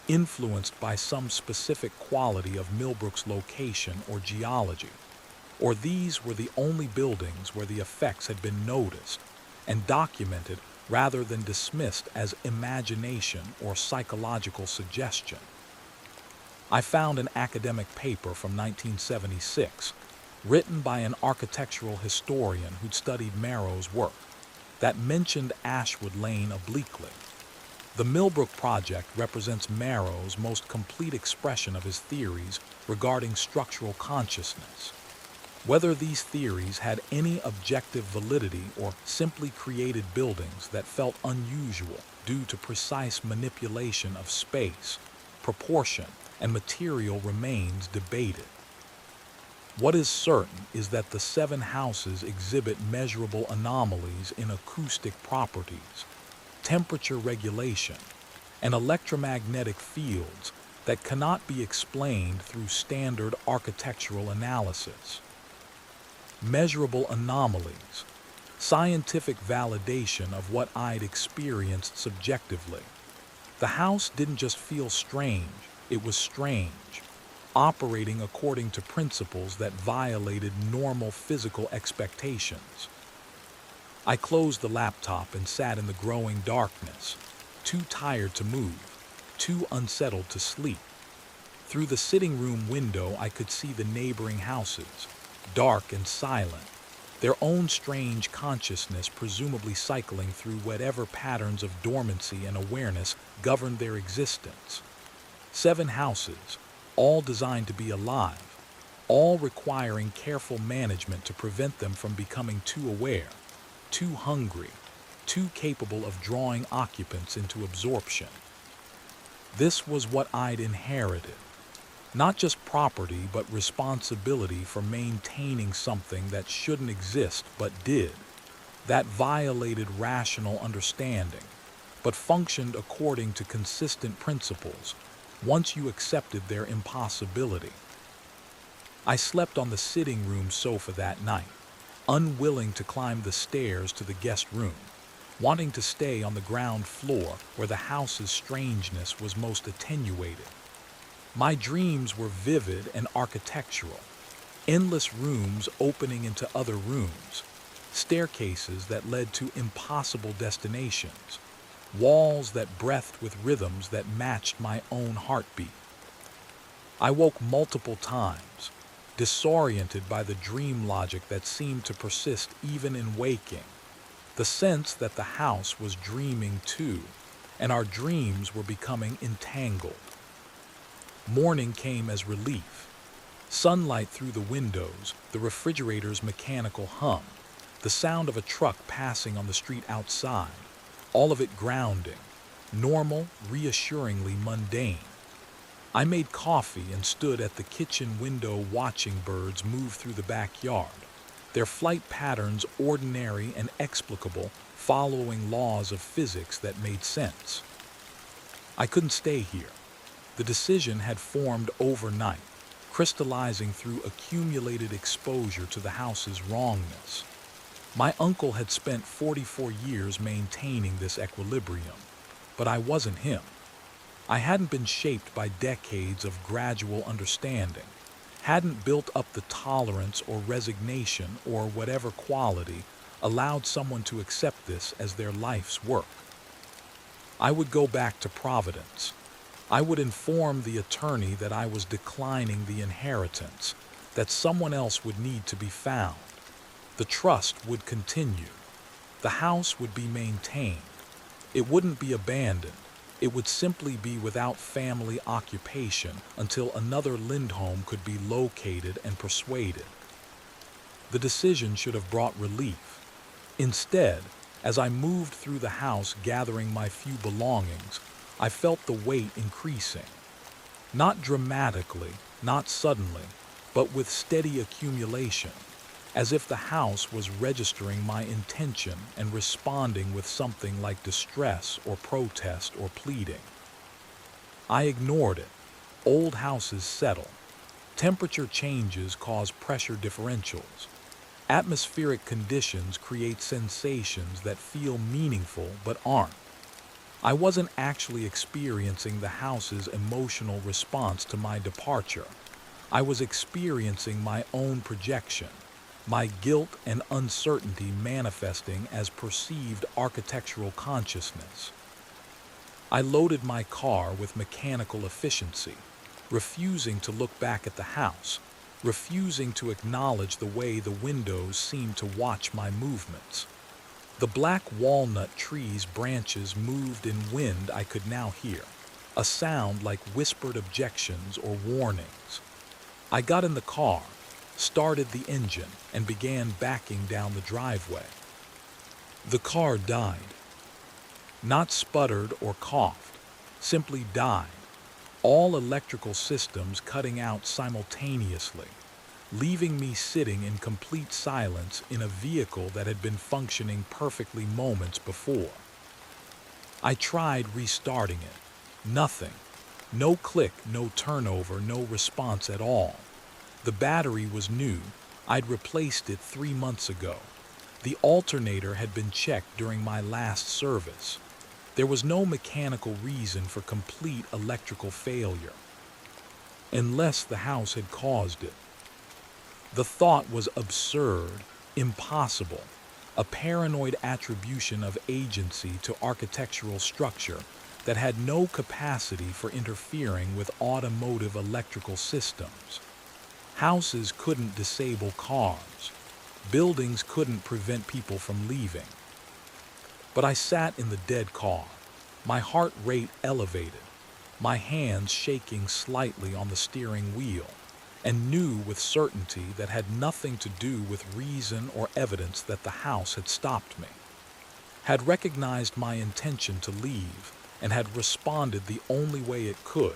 influenced by some specific quality of Millbrook's location or geology, or these were the only buildings where the effects had been noticed and documented rather than dismissed as imagination or psychological suggestion. I found an academic paper from 1976, written by an architectural historian who'd studied Marrow's work, that mentioned Ashwood Lane obliquely. The Millbrook project represents Marrow's most complete expression of his theories regarding structural consciousness. Whether these theories had any objective validity or simply created buildings that felt unusual due to precise manipulation of space, proportion, and material remains debated. What is certain is that the 7 houses exhibit measurable anomalies in acoustic properties, temperature regulation, and electromagnetic fields that cannot be explained through standard architectural analysis. Measurable anomalies, scientific validation of what I'd experienced subjectively. The house didn't just feel strange, it was strange. operating according to principles that violated normal physical expectations. I closed the laptop and sat in the growing darkness, too tired to move, too unsettled to sleep. Through the sitting room window, I could see the neighboring houses, dark and silent, their own strange consciousness presumably cycling through whatever patterns of dormancy and awareness governed their existence. 7 houses, all designed to be alive, all requiring careful management to prevent them from becoming too aware, too hungry, too capable of drawing occupants into absorption. This was what I'd inherited. Not just property, but responsibility for maintaining something that shouldn't exist but did, that violated rational understanding, but functioned according to consistent principles once you accepted their impossibility. I slept on the sitting room sofa that night, unwilling to climb the stairs to the guest room, wanting to stay on the ground floor where the house's strangeness was most attenuated. My dreams were vivid and architectural, endless rooms opening into other rooms, staircases that led to impossible destinations, walls that breathed with rhythms that matched my own heartbeat. I woke multiple times, disoriented by the dream logic that seemed to persist even in waking, the sense that the house was dreaming too, and our dreams were becoming entangled. Morning came as relief. Sunlight through the windows, the refrigerator's mechanical hum, the sound of a truck passing on the street outside, all of it grounding, normal, reassuringly mundane. I made coffee and stood at the kitchen window watching birds move through the backyard, their flight patterns ordinary and explicable, following laws of physics that made sense. I couldn't stay here. The decision had formed overnight, crystallizing through accumulated exposure to the house's wrongness. My uncle had spent 44 years maintaining this equilibrium, but I wasn't him. I hadn't been shaped by decades of gradual understanding, hadn't built up the tolerance or resignation or whatever quality allowed someone to accept this as their life's work. I would go back to Providence. I would inform the attorney that I was declining the inheritance, that someone else would need to be found. The trust would continue. The house would be maintained. It wouldn't be abandoned. It would simply be without family occupation until another Lindholm could be located and persuaded. The decision should have brought relief. Instead, as I moved through the house gathering my few belongings, I felt the weight increasing. Not dramatically, not suddenly, but with steady accumulation, as if the house was registering my intention and responding with something like distress or protest or pleading. I ignored it. Old houses settle. Temperature changes cause pressure differentials. Atmospheric conditions create sensations that feel meaningful but aren't. I wasn't actually experiencing the house's emotional response to my departure. I was experiencing my own projection, my guilt and uncertainty manifesting as perceived architectural consciousness. I loaded my car with mechanical efficiency, refusing to look back at the house, refusing to acknowledge the way the windows seemed to watch my movements. The black walnut tree's branches moved in wind I could now hear, a sound like whispered objections or warnings. I got in the car, started the engine, and began backing down the driveway. The car died. Not sputtered or coughed, simply died. All electrical systems cutting out simultaneously, leaving me sitting in complete silence in a vehicle that had been functioning perfectly moments before. I tried restarting it. Nothing. No click, no turnover, no response at all. The battery was new. I'd replaced it 3 months ago. The alternator had been checked during my last service. There was no mechanical reason for complete electrical failure. unless the house had caused it. The thought was absurd, impossible, a paranoid attribution of agency to architectural structure that had no capacity for interfering with automotive electrical systems. Houses couldn't disable cars. Buildings couldn't prevent people from leaving. But I sat in the dead car, my heart rate elevated, my hands shaking slightly on the steering wheel, and knew with certainty that had nothing to do with reason or evidence that the house had stopped me, had recognized my intention to leave, and had responded the only way it could,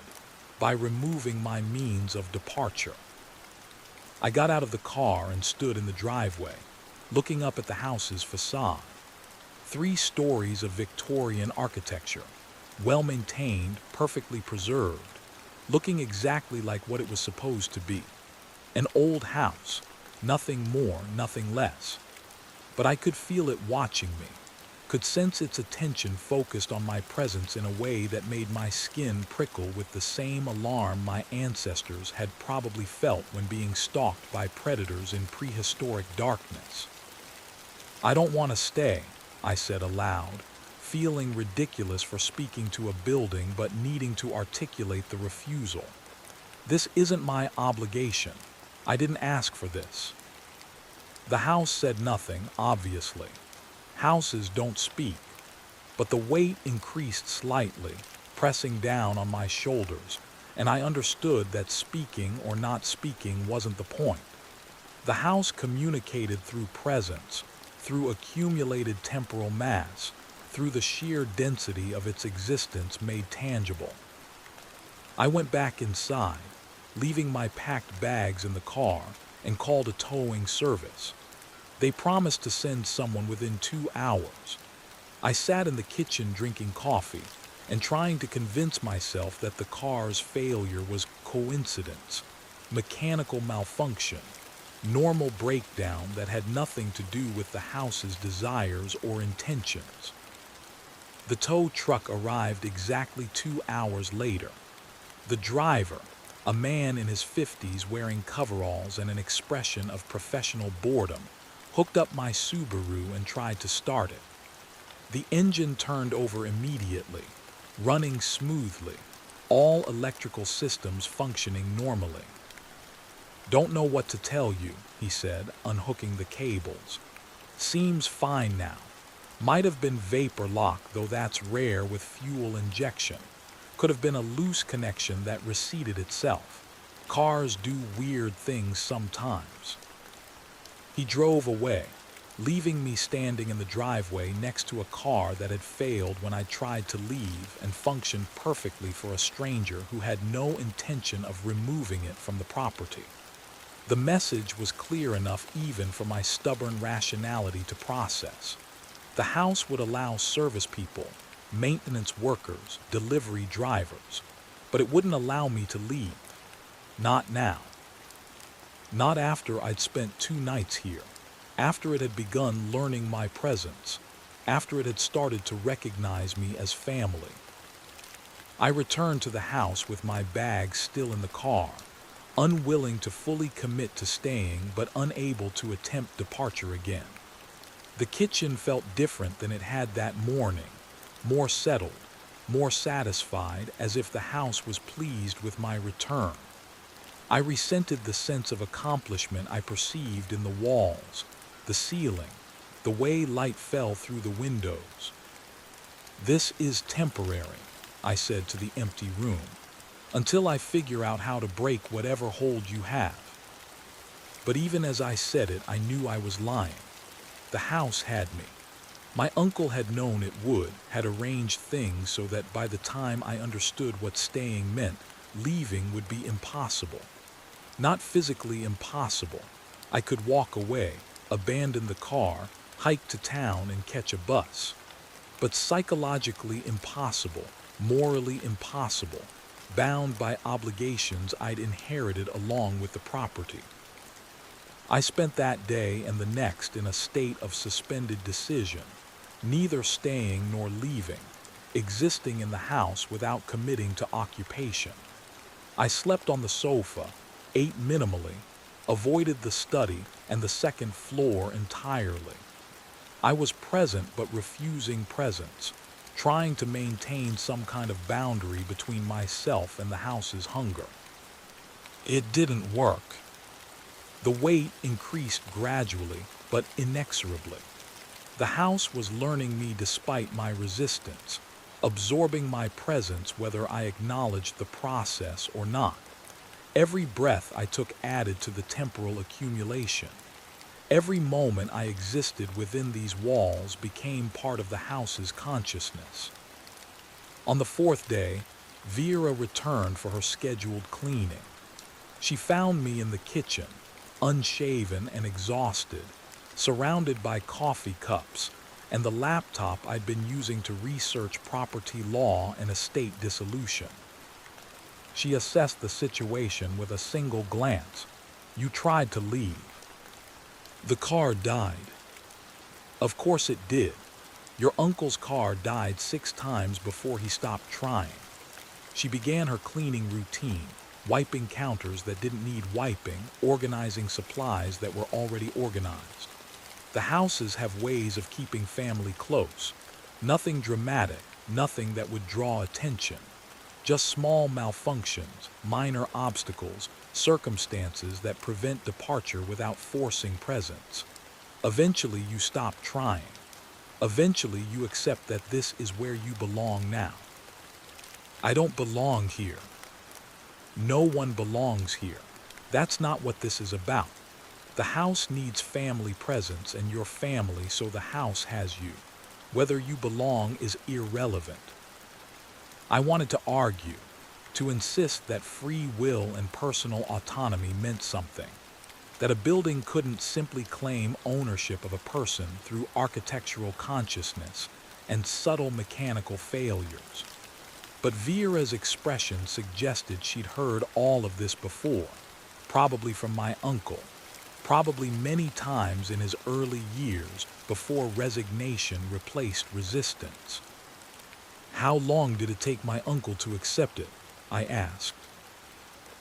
by removing my means of departure. I got out of the car and stood in the driveway, looking up at the house's facade. 3 stories of Victorian architecture, well-maintained, perfectly preserved, looking exactly like what it was supposed to be. An old house, nothing more, nothing less. But I could feel it watching me, could sense its attention focused on my presence in a way that made my skin prickle with the same alarm my ancestors had probably felt when being stalked by predators in prehistoric darkness. "I don't want to stay," I said aloud, feeling ridiculous for speaking to a building but needing to articulate the refusal. "This isn't my obligation. I didn't ask for this." The house said nothing, obviously. Houses don't speak. But the weight increased slightly, pressing down on my shoulders, and I understood that speaking or not speaking wasn't the point. The house communicated through presence, through accumulated temporal mass, through the sheer density of its existence made tangible. I went back inside, leaving my packed bags in the car, and called a towing service. They promised to send someone within 2 hours. I sat in the kitchen drinking coffee and trying to convince myself that the car's failure was coincidence, mechanical malfunction, normal breakdown that had nothing to do with the house's desires or intentions. The tow truck arrived exactly 2 hours later. The driver, a man in his 50s wearing coveralls and an expression of professional boredom, hooked up my Subaru and tried to start it. The engine turned over immediately, running smoothly, all electrical systems functioning normally. "Don't know what to tell you," he said, unhooking the cables. "Seems fine now. Might have been vapor lock, though that's rare with fuel injection. Could have been a loose connection that reseated itself. Cars do weird things sometimes." He drove away, leaving me standing in the driveway next to a car that had failed when I tried to leave and functioned perfectly for a stranger who had no intention of removing it from the property. The message was clear enough even for my stubborn rationality to process. The house would allow service people, maintenance workers, delivery drivers, but it wouldn't allow me to leave. Not now. Not after I'd spent 2 nights here, after it had begun learning my presence, after it had started to recognize me as family. I returned to the house with my bags still in the car, unwilling to fully commit to staying but unable to attempt departure again. The kitchen felt different than it had that morning, more settled, more satisfied, as if the house was pleased with my return. I resented the sense of accomplishment I perceived in the walls, the ceiling, the way light fell through the windows. "This is temporary," I said to the empty room, "until I figure out how to break whatever hold you have." But even as I said it, I knew I was lying. The house had me. My uncle had known it would, had arranged things so that by the time I understood what staying meant, leaving would be impossible. Not physically impossible. I could walk away, abandon the car, hike to town and catch a bus. But psychologically impossible, morally impossible, bound by obligations I'd inherited along with the property. I spent that day and the next in a state of suspended decision, neither staying nor leaving, existing in the house without committing to occupation. I slept on the sofa, ate minimally, avoided the study and the second floor entirely. I was present but refusing presence, trying to maintain some kind of boundary between myself and the house's hunger. It didn't work. The weight increased gradually but inexorably. The house was learning me despite my resistance, absorbing my presence whether I acknowledged the process or not. Every breath I took added to the temporal accumulation. Every moment I existed within these walls became part of the house's consciousness. On the fourth day, Vera returned for her scheduled cleaning. She found me in the kitchen, unshaven and exhausted, surrounded by coffee cups and the laptop I'd been using to research property law and estate dissolution. She assessed the situation with a single glance. "You tried to leave." "The car died." "Of course it did. Your uncle's car died 6 times before he stopped trying." She began her cleaning routine, wiping counters that didn't need wiping, organizing supplies that were already organized. The houses have ways of keeping family close. Nothing dramatic, nothing that would draw attention. Just small malfunctions, minor obstacles, circumstances that prevent departure without forcing presence. Eventually you stop trying. Eventually you accept that this is where you belong now. "I don't belong here." No one belongs here. That's not what this is about. The house needs family presence and your family, so the house has you. Whether you belong is irrelevant. I wanted to argue, to insist that free will and personal autonomy meant something, that a building couldn't simply claim ownership of a person through architectural consciousness and subtle mechanical failures. But Vera's expression suggested she'd heard all of this before, probably from my uncle, probably many times in his early years before resignation replaced resistance. "How long did it take my uncle to accept it?" I asked.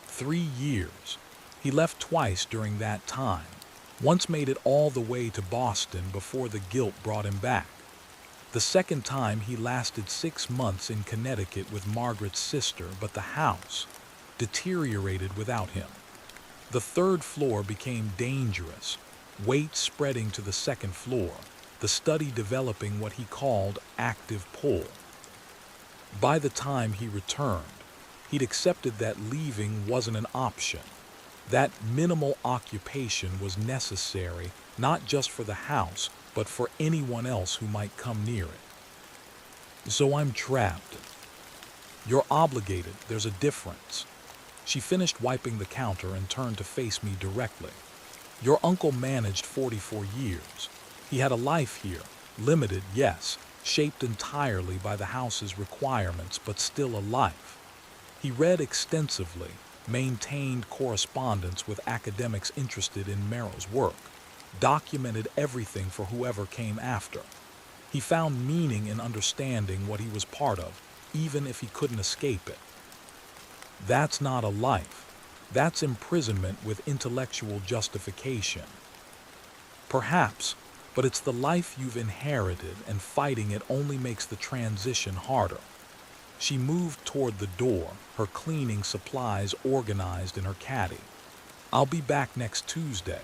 3 years. He left twice during that time. Once made it all the way to Boston before the guilt brought him back. The second time he lasted 6 months in Connecticut with Margaret's sister, but the house deteriorated without him. The third floor became dangerous, weight spreading to the second floor, the study developing what he called active pull. By the time he returned, he'd accepted that leaving wasn't an option. That minimal occupation was necessary, not just for the house, but for anyone else who might come near it. "So I'm trapped." "You're obligated, there's a difference." She finished wiping the counter and turned to face me directly. "Your uncle managed 44 years. He had a life here, limited, yes, shaped entirely by the house's requirements, but still a life. He read extensively, maintained correspondence with academics interested in Merrill's work, documented everything for whoever came after. He found meaning in understanding what he was part of, even if he couldn't escape it. That's not a life. That's imprisonment with intellectual justification. Perhaps, but it's the life you've inherited, and fighting it only makes the transition harder." She moved toward the door, her cleaning supplies organized in her caddy. "I'll be back next Tuesday.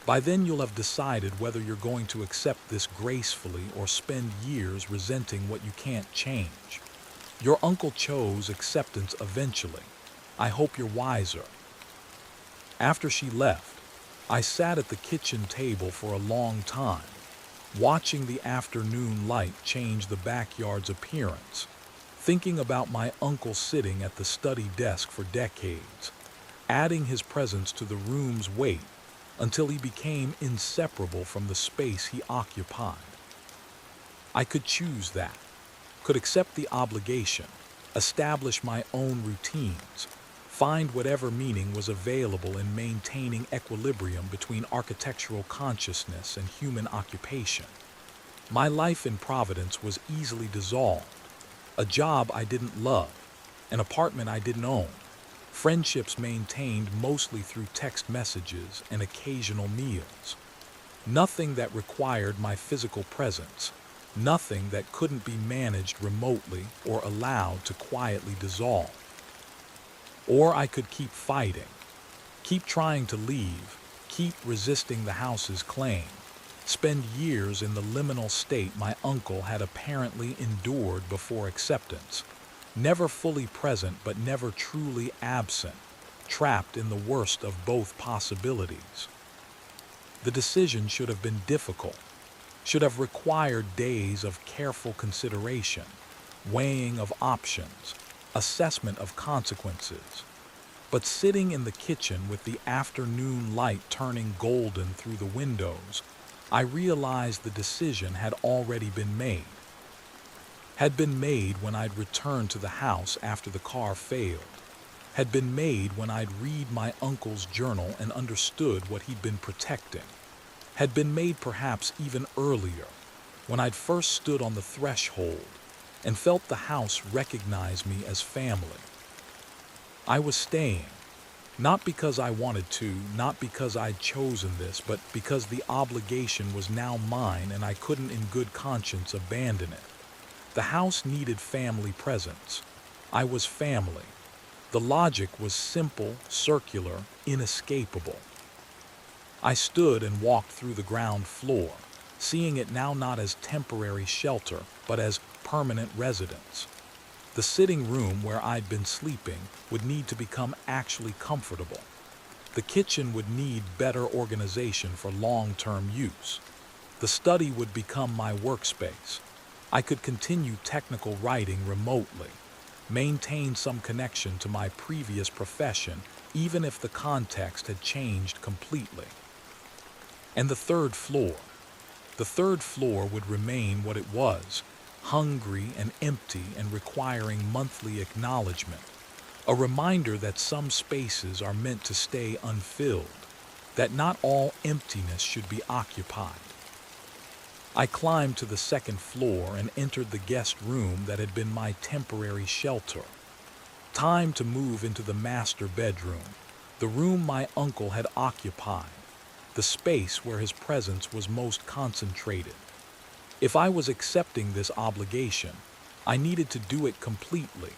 By then you'll have decided whether you're going to accept this gracefully or spend years resenting what you can't change. Your uncle chose acceptance eventually. I hope you're wiser." After she left, I sat at the kitchen table for a long time, watching the afternoon light change the backyard's appearance, thinking about my uncle sitting at the study desk for decades, adding his presence to the room's weight until he became inseparable from the space he occupied. I could choose that, could accept the obligation, establish my own routines, find whatever meaning was available in maintaining equilibrium between architectural consciousness and human occupation. My life in Providence was easily dissolved. A job I didn't love, an apartment I didn't own, friendships maintained mostly through text messages and occasional meals. Nothing that required my physical presence, nothing that couldn't be managed remotely or allowed to quietly dissolve. Or I could keep fighting, keep trying to leave, keep resisting the house's claim, spend years in the liminal state my uncle had apparently endured before acceptance, never fully present but never truly absent, trapped in the worst of both possibilities. The decision should have been difficult, should have required days of careful consideration, weighing of options, assessment of consequences. But sitting in the kitchen with the afternoon light turning golden through the windows, I realized the decision had already been made. Had been made when I'd returned to the house after the car failed. Had been made when I'd read my uncle's journal and understood what he'd been protecting. Had been made perhaps even earlier, when I'd first stood on the threshold and felt the house recognize me as family. I was staying, not because I wanted to, not because I'd chosen this, but because the obligation was now mine and I couldn't in good conscience abandon it. The house needed family presence. I was family. The logic was simple, circular, inescapable. I stood and walked through the ground floor, seeing it now not as temporary shelter, but as permanent residence. The sitting room where I'd been sleeping would need to become actually comfortable. The kitchen would need better organization for long-term use. The study would become my workspace. I could continue technical writing remotely, maintain some connection to my previous profession, even if the context had changed completely. And the third floor would remain what it was, hungry and empty and requiring monthly acknowledgement. A reminder that some spaces are meant to stay unfilled, that not all emptiness should be occupied. I climbed to the second floor and entered the guest room that had been my temporary shelter. Time to move into the master bedroom, the room my uncle had occupied, the space where his presence was most concentrated. If I was accepting this obligation, I needed to do it completely,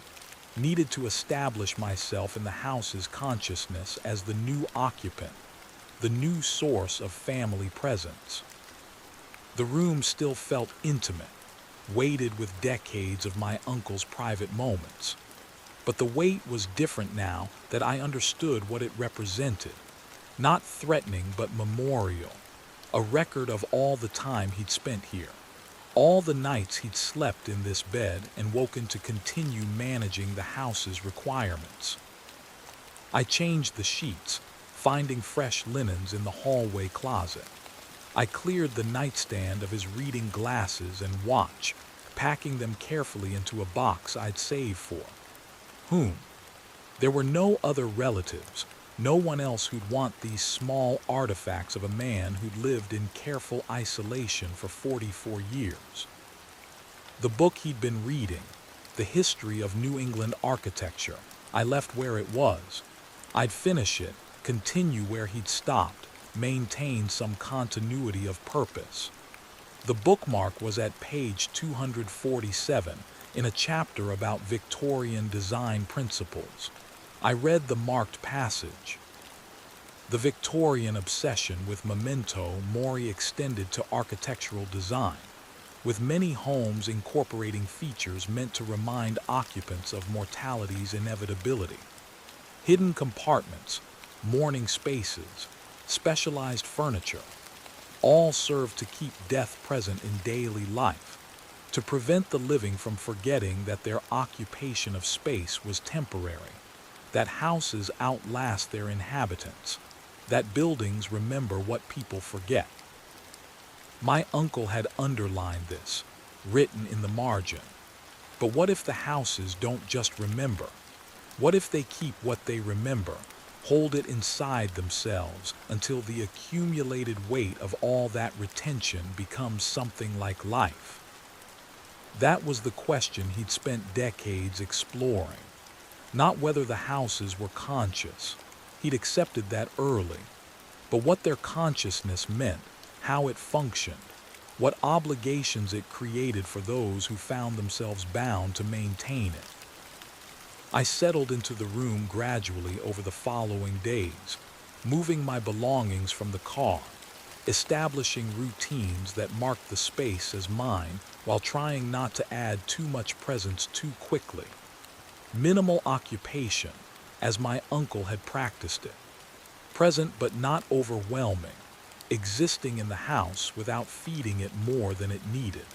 needed to establish myself in the house's consciousness as the new occupant, the new source of family presence. The room still felt intimate, weighted with decades of my uncle's private moments. But the weight was different now that I understood what it represented. Not threatening but memorial, a record of all the time he'd spent here, all the nights he'd slept in this bed and woken to continue managing the house's requirements. I changed the sheets, finding fresh linens in the hallway closet. I cleared the nightstand of his reading glasses and watch, packing them carefully into a box I'd saved for. Whom? There were no other relatives, no one else who'd want these small artifacts of a man who'd lived in careful isolation for 44 years. The book he'd been reading, The History of New England Architecture, I left where it was. I'd finish it, continue where he'd stopped, maintain some continuity of purpose. The bookmark was at page 247 in a chapter about Victorian design principles. I read the marked passage. The Victorian obsession with memento mori extended to architectural design, with many homes incorporating features meant to remind occupants of mortality's inevitability. Hidden compartments, mourning spaces, specialized furniture, all serve to keep death present in daily life, to prevent the living from forgetting that their occupation of space was temporary, that houses outlast their inhabitants, that buildings remember what people forget. My uncle had underlined this, written in the margin. But what if the houses don't just remember? What if they keep what they remember, hold it inside themselves until the accumulated weight of all that retention becomes something like life? That was the question he'd spent decades exploring. not whether the houses were conscious. He'd accepted that early, but what their consciousness meant, how it functioned, what obligations it created for those who found themselves bound to maintain it. I settled into the room gradually over the following days, moving my belongings from the car, establishing routines that marked the space as mine while trying not to add too much presence too quickly. Minimal occupation, as my uncle had practiced it. Present but not overwhelming, existing in the house without feeding it more than it needed.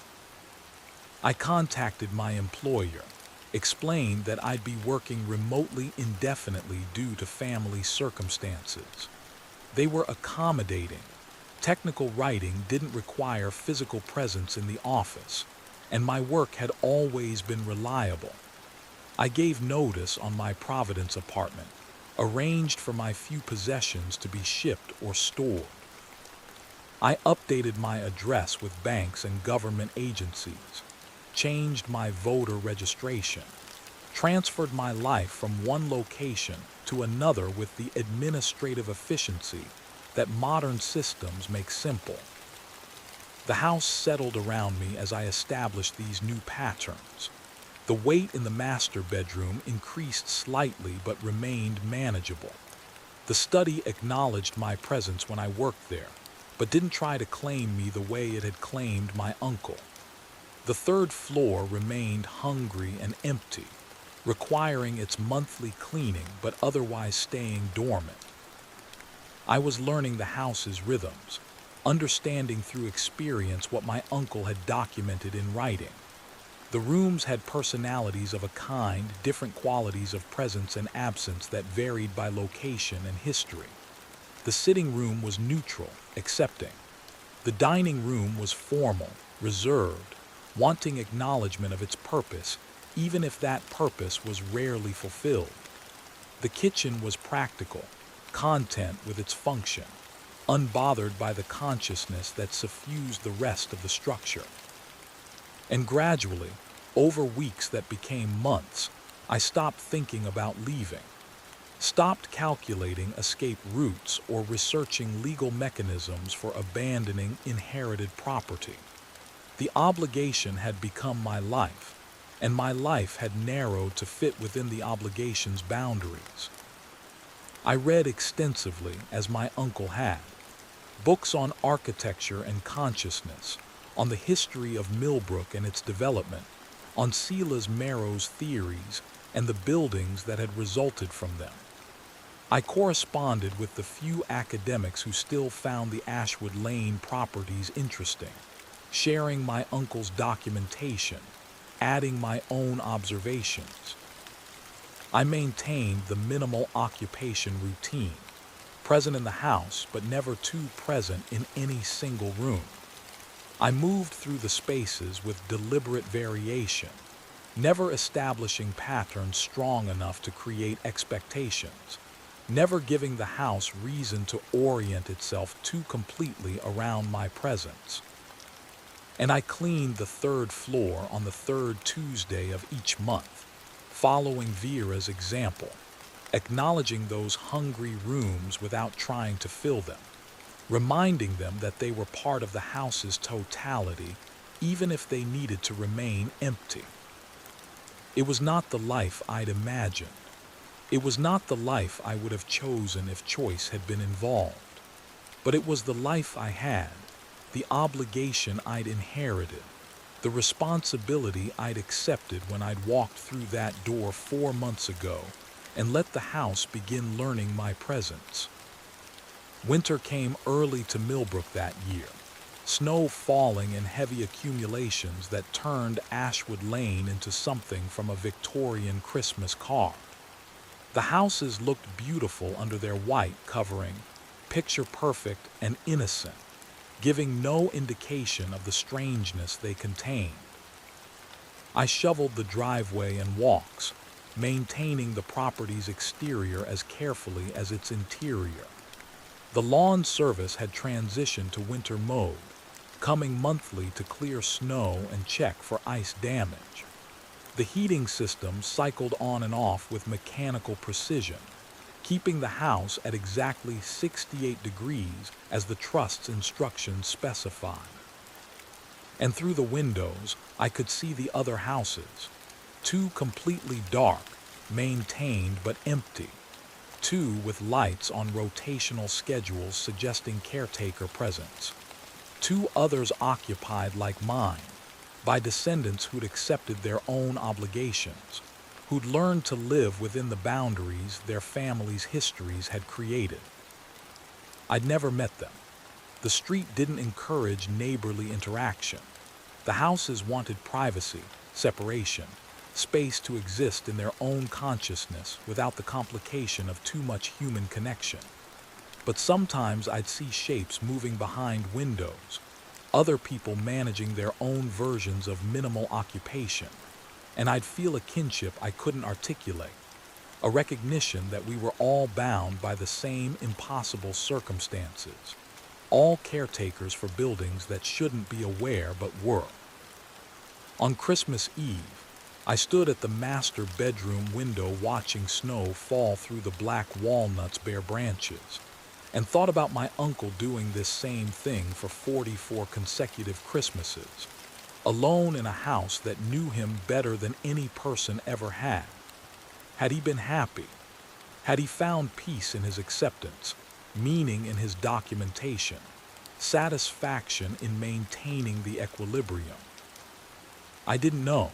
I contacted my employer, explained that I'd be working remotely indefinitely due to family circumstances. They were accommodating. Technical writing didn't require physical presence in the office, and my work had always been reliable. I gave notice on my Providence apartment, arranged for my few possessions to be shipped or stored. I updated my address with banks and government agencies, changed my voter registration, transferred my life from one location to another with the administrative efficiency that modern systems make simple. The house settled around me as I established these new patterns. The weight in the master bedroom increased slightly but remained manageable. The study acknowledged my presence when I worked there, but didn't try to claim me the way it had claimed my uncle. The third floor remained hungry and empty, requiring its monthly cleaning but otherwise staying dormant. I was learning the house's rhythms, understanding through experience what my uncle had documented in writing. The rooms had personalities of a kind, different qualities of presence and absence that varied by location and history. The sitting room was neutral, accepting. The dining room was formal, reserved, wanting acknowledgement of its purpose, even if that purpose was rarely fulfilled. The kitchen was practical, content with its function, unbothered by the consciousness that suffused the rest of the structure. And gradually, over weeks that became months, I stopped thinking about leaving, stopped calculating escape routes or researching legal mechanisms for abandoning inherited property. The obligation had become my life, and my life had narrowed to fit within the obligation's boundaries. I read extensively, as my uncle had, books on architecture and consciousness, on the history of Millbrook and its development, on Silas Marrow's theories and the buildings that had resulted from them. I corresponded with the few academics who still found the Ashwood Lane properties interesting, sharing my uncle's documentation, adding my own observations. I maintained the minimal occupation routine, present in the house but never too present in any single room. I moved through the spaces with deliberate variation, never establishing patterns strong enough to create expectations, never giving the house reason to orient itself too completely around my presence. And I cleaned the third floor on the third Tuesday of each month, following Vera's example, acknowledging those hungry rooms without trying to fill them, reminding them that they were part of the house's totality, even if they needed to remain empty. It was not the life I'd imagined. It was not the life I would have chosen if choice had been involved. But it was the life I had, the obligation I'd inherited, the responsibility I'd accepted when I'd walked through that door 4 months ago and let the house begin learning my presence. Winter came early to Millbrook that year, snow falling in heavy accumulations that turned Ashwood Lane into something from a Victorian Christmas card. The houses looked beautiful under their white covering, picture-perfect and innocent, giving no indication of the strangeness they contained. I shoveled the driveway and walks, maintaining the property's exterior as carefully as its interior. The lawn service had transitioned to winter mode, coming monthly to clear snow and check for ice damage. The heating system cycled on and off with mechanical precision, keeping the house at exactly 68 degrees as the trust's instructions specified. And through the windows, I could see the other houses. Two completely dark, maintained but empty. Two with lights on rotational schedules suggesting caretaker presence. Two others occupied like mine, by descendants who'd accepted their own obligations, who'd learned to live within the boundaries their families' histories had created. I'd never met them. The street didn't encourage neighborly interaction. The houses wanted privacy, separation, space to exist in their own consciousness without the complication of too much human connection. But sometimes I'd see shapes moving behind windows, other people managing their own versions of minimal occupation, and I'd feel a kinship I couldn't articulate, a recognition that we were all bound by the same impossible circumstances, all caretakers for buildings that shouldn't be aware but were. On Christmas Eve, I stood at the master bedroom window watching snow fall through the black walnut's bare branches, and thought about my uncle doing this same thing for 44 consecutive Christmases, alone in a house that knew him better than any person ever had. Had he been happy? Had he found peace in his acceptance, meaning in his documentation, satisfaction in maintaining the equilibrium? I didn't know.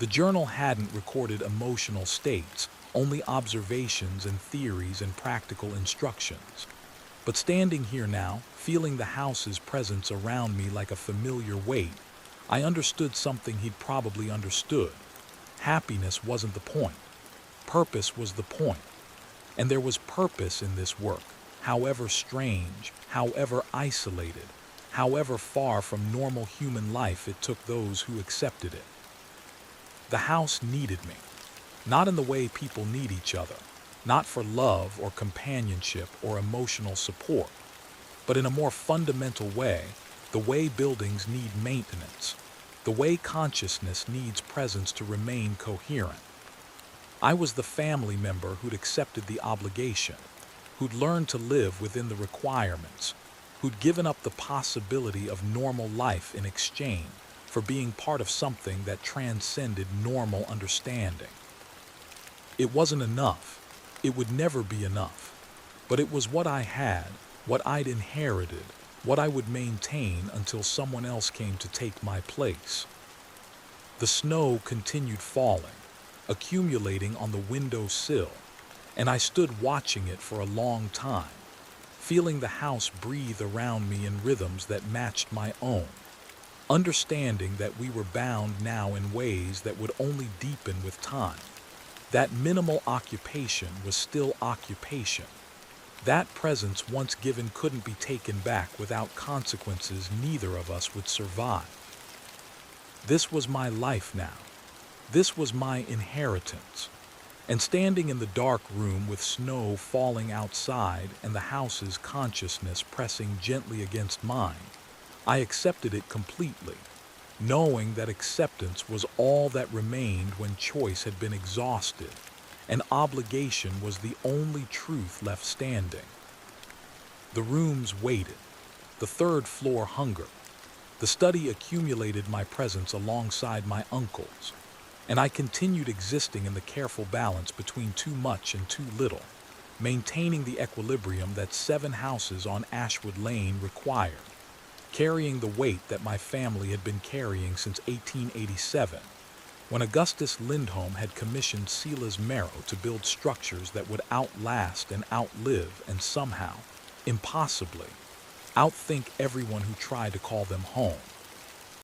The journal hadn't recorded emotional states, only observations and theories and practical instructions. But standing here now, feeling the house's presence around me like a familiar weight, I understood something he'd probably understood. Happiness wasn't the point. Purpose was the point. And there was purpose in this work, however strange, however isolated, however far from normal human life it took those who accepted it. The house needed me, not in the way people need each other, not for love or companionship or emotional support, but in a more fundamental way, the way buildings need maintenance, the way consciousness needs presence to remain coherent. I was the family member who'd accepted the obligation, who'd learned to live within the requirements, who'd given up the possibility of normal life in exchange for being part of something that transcended normal understanding. It wasn't enough. It would never be enough. But it was what I had, what I'd inherited, what I would maintain until someone else came to take my place. The snow continued falling, accumulating on the window sill, and I stood watching it for a long time, feeling the house breathe around me in rhythms that matched my own, understanding that we were bound now in ways that would only deepen with time. That minimal occupation was still occupation. That presence once given couldn't be taken back without consequences neither of us would survive. This was my life now. This was my inheritance. And standing in the dark room with snow falling outside and the house's consciousness pressing gently against mine, I accepted it completely, knowing that acceptance was all that remained when choice had been exhausted, and obligation was the only truth left standing. The rooms waited. The third floor hungered. The study accumulated my presence alongside my uncle's, and I continued existing in the careful balance between too much and too little, maintaining the equilibrium that 7 houses on Ashwood Lane required, carrying the weight that my family had been carrying since 1887, when Augustus Lindholm had commissioned Silas Marrow to build structures that would outlast and outlive and somehow, impossibly, outthink everyone who tried to call them home.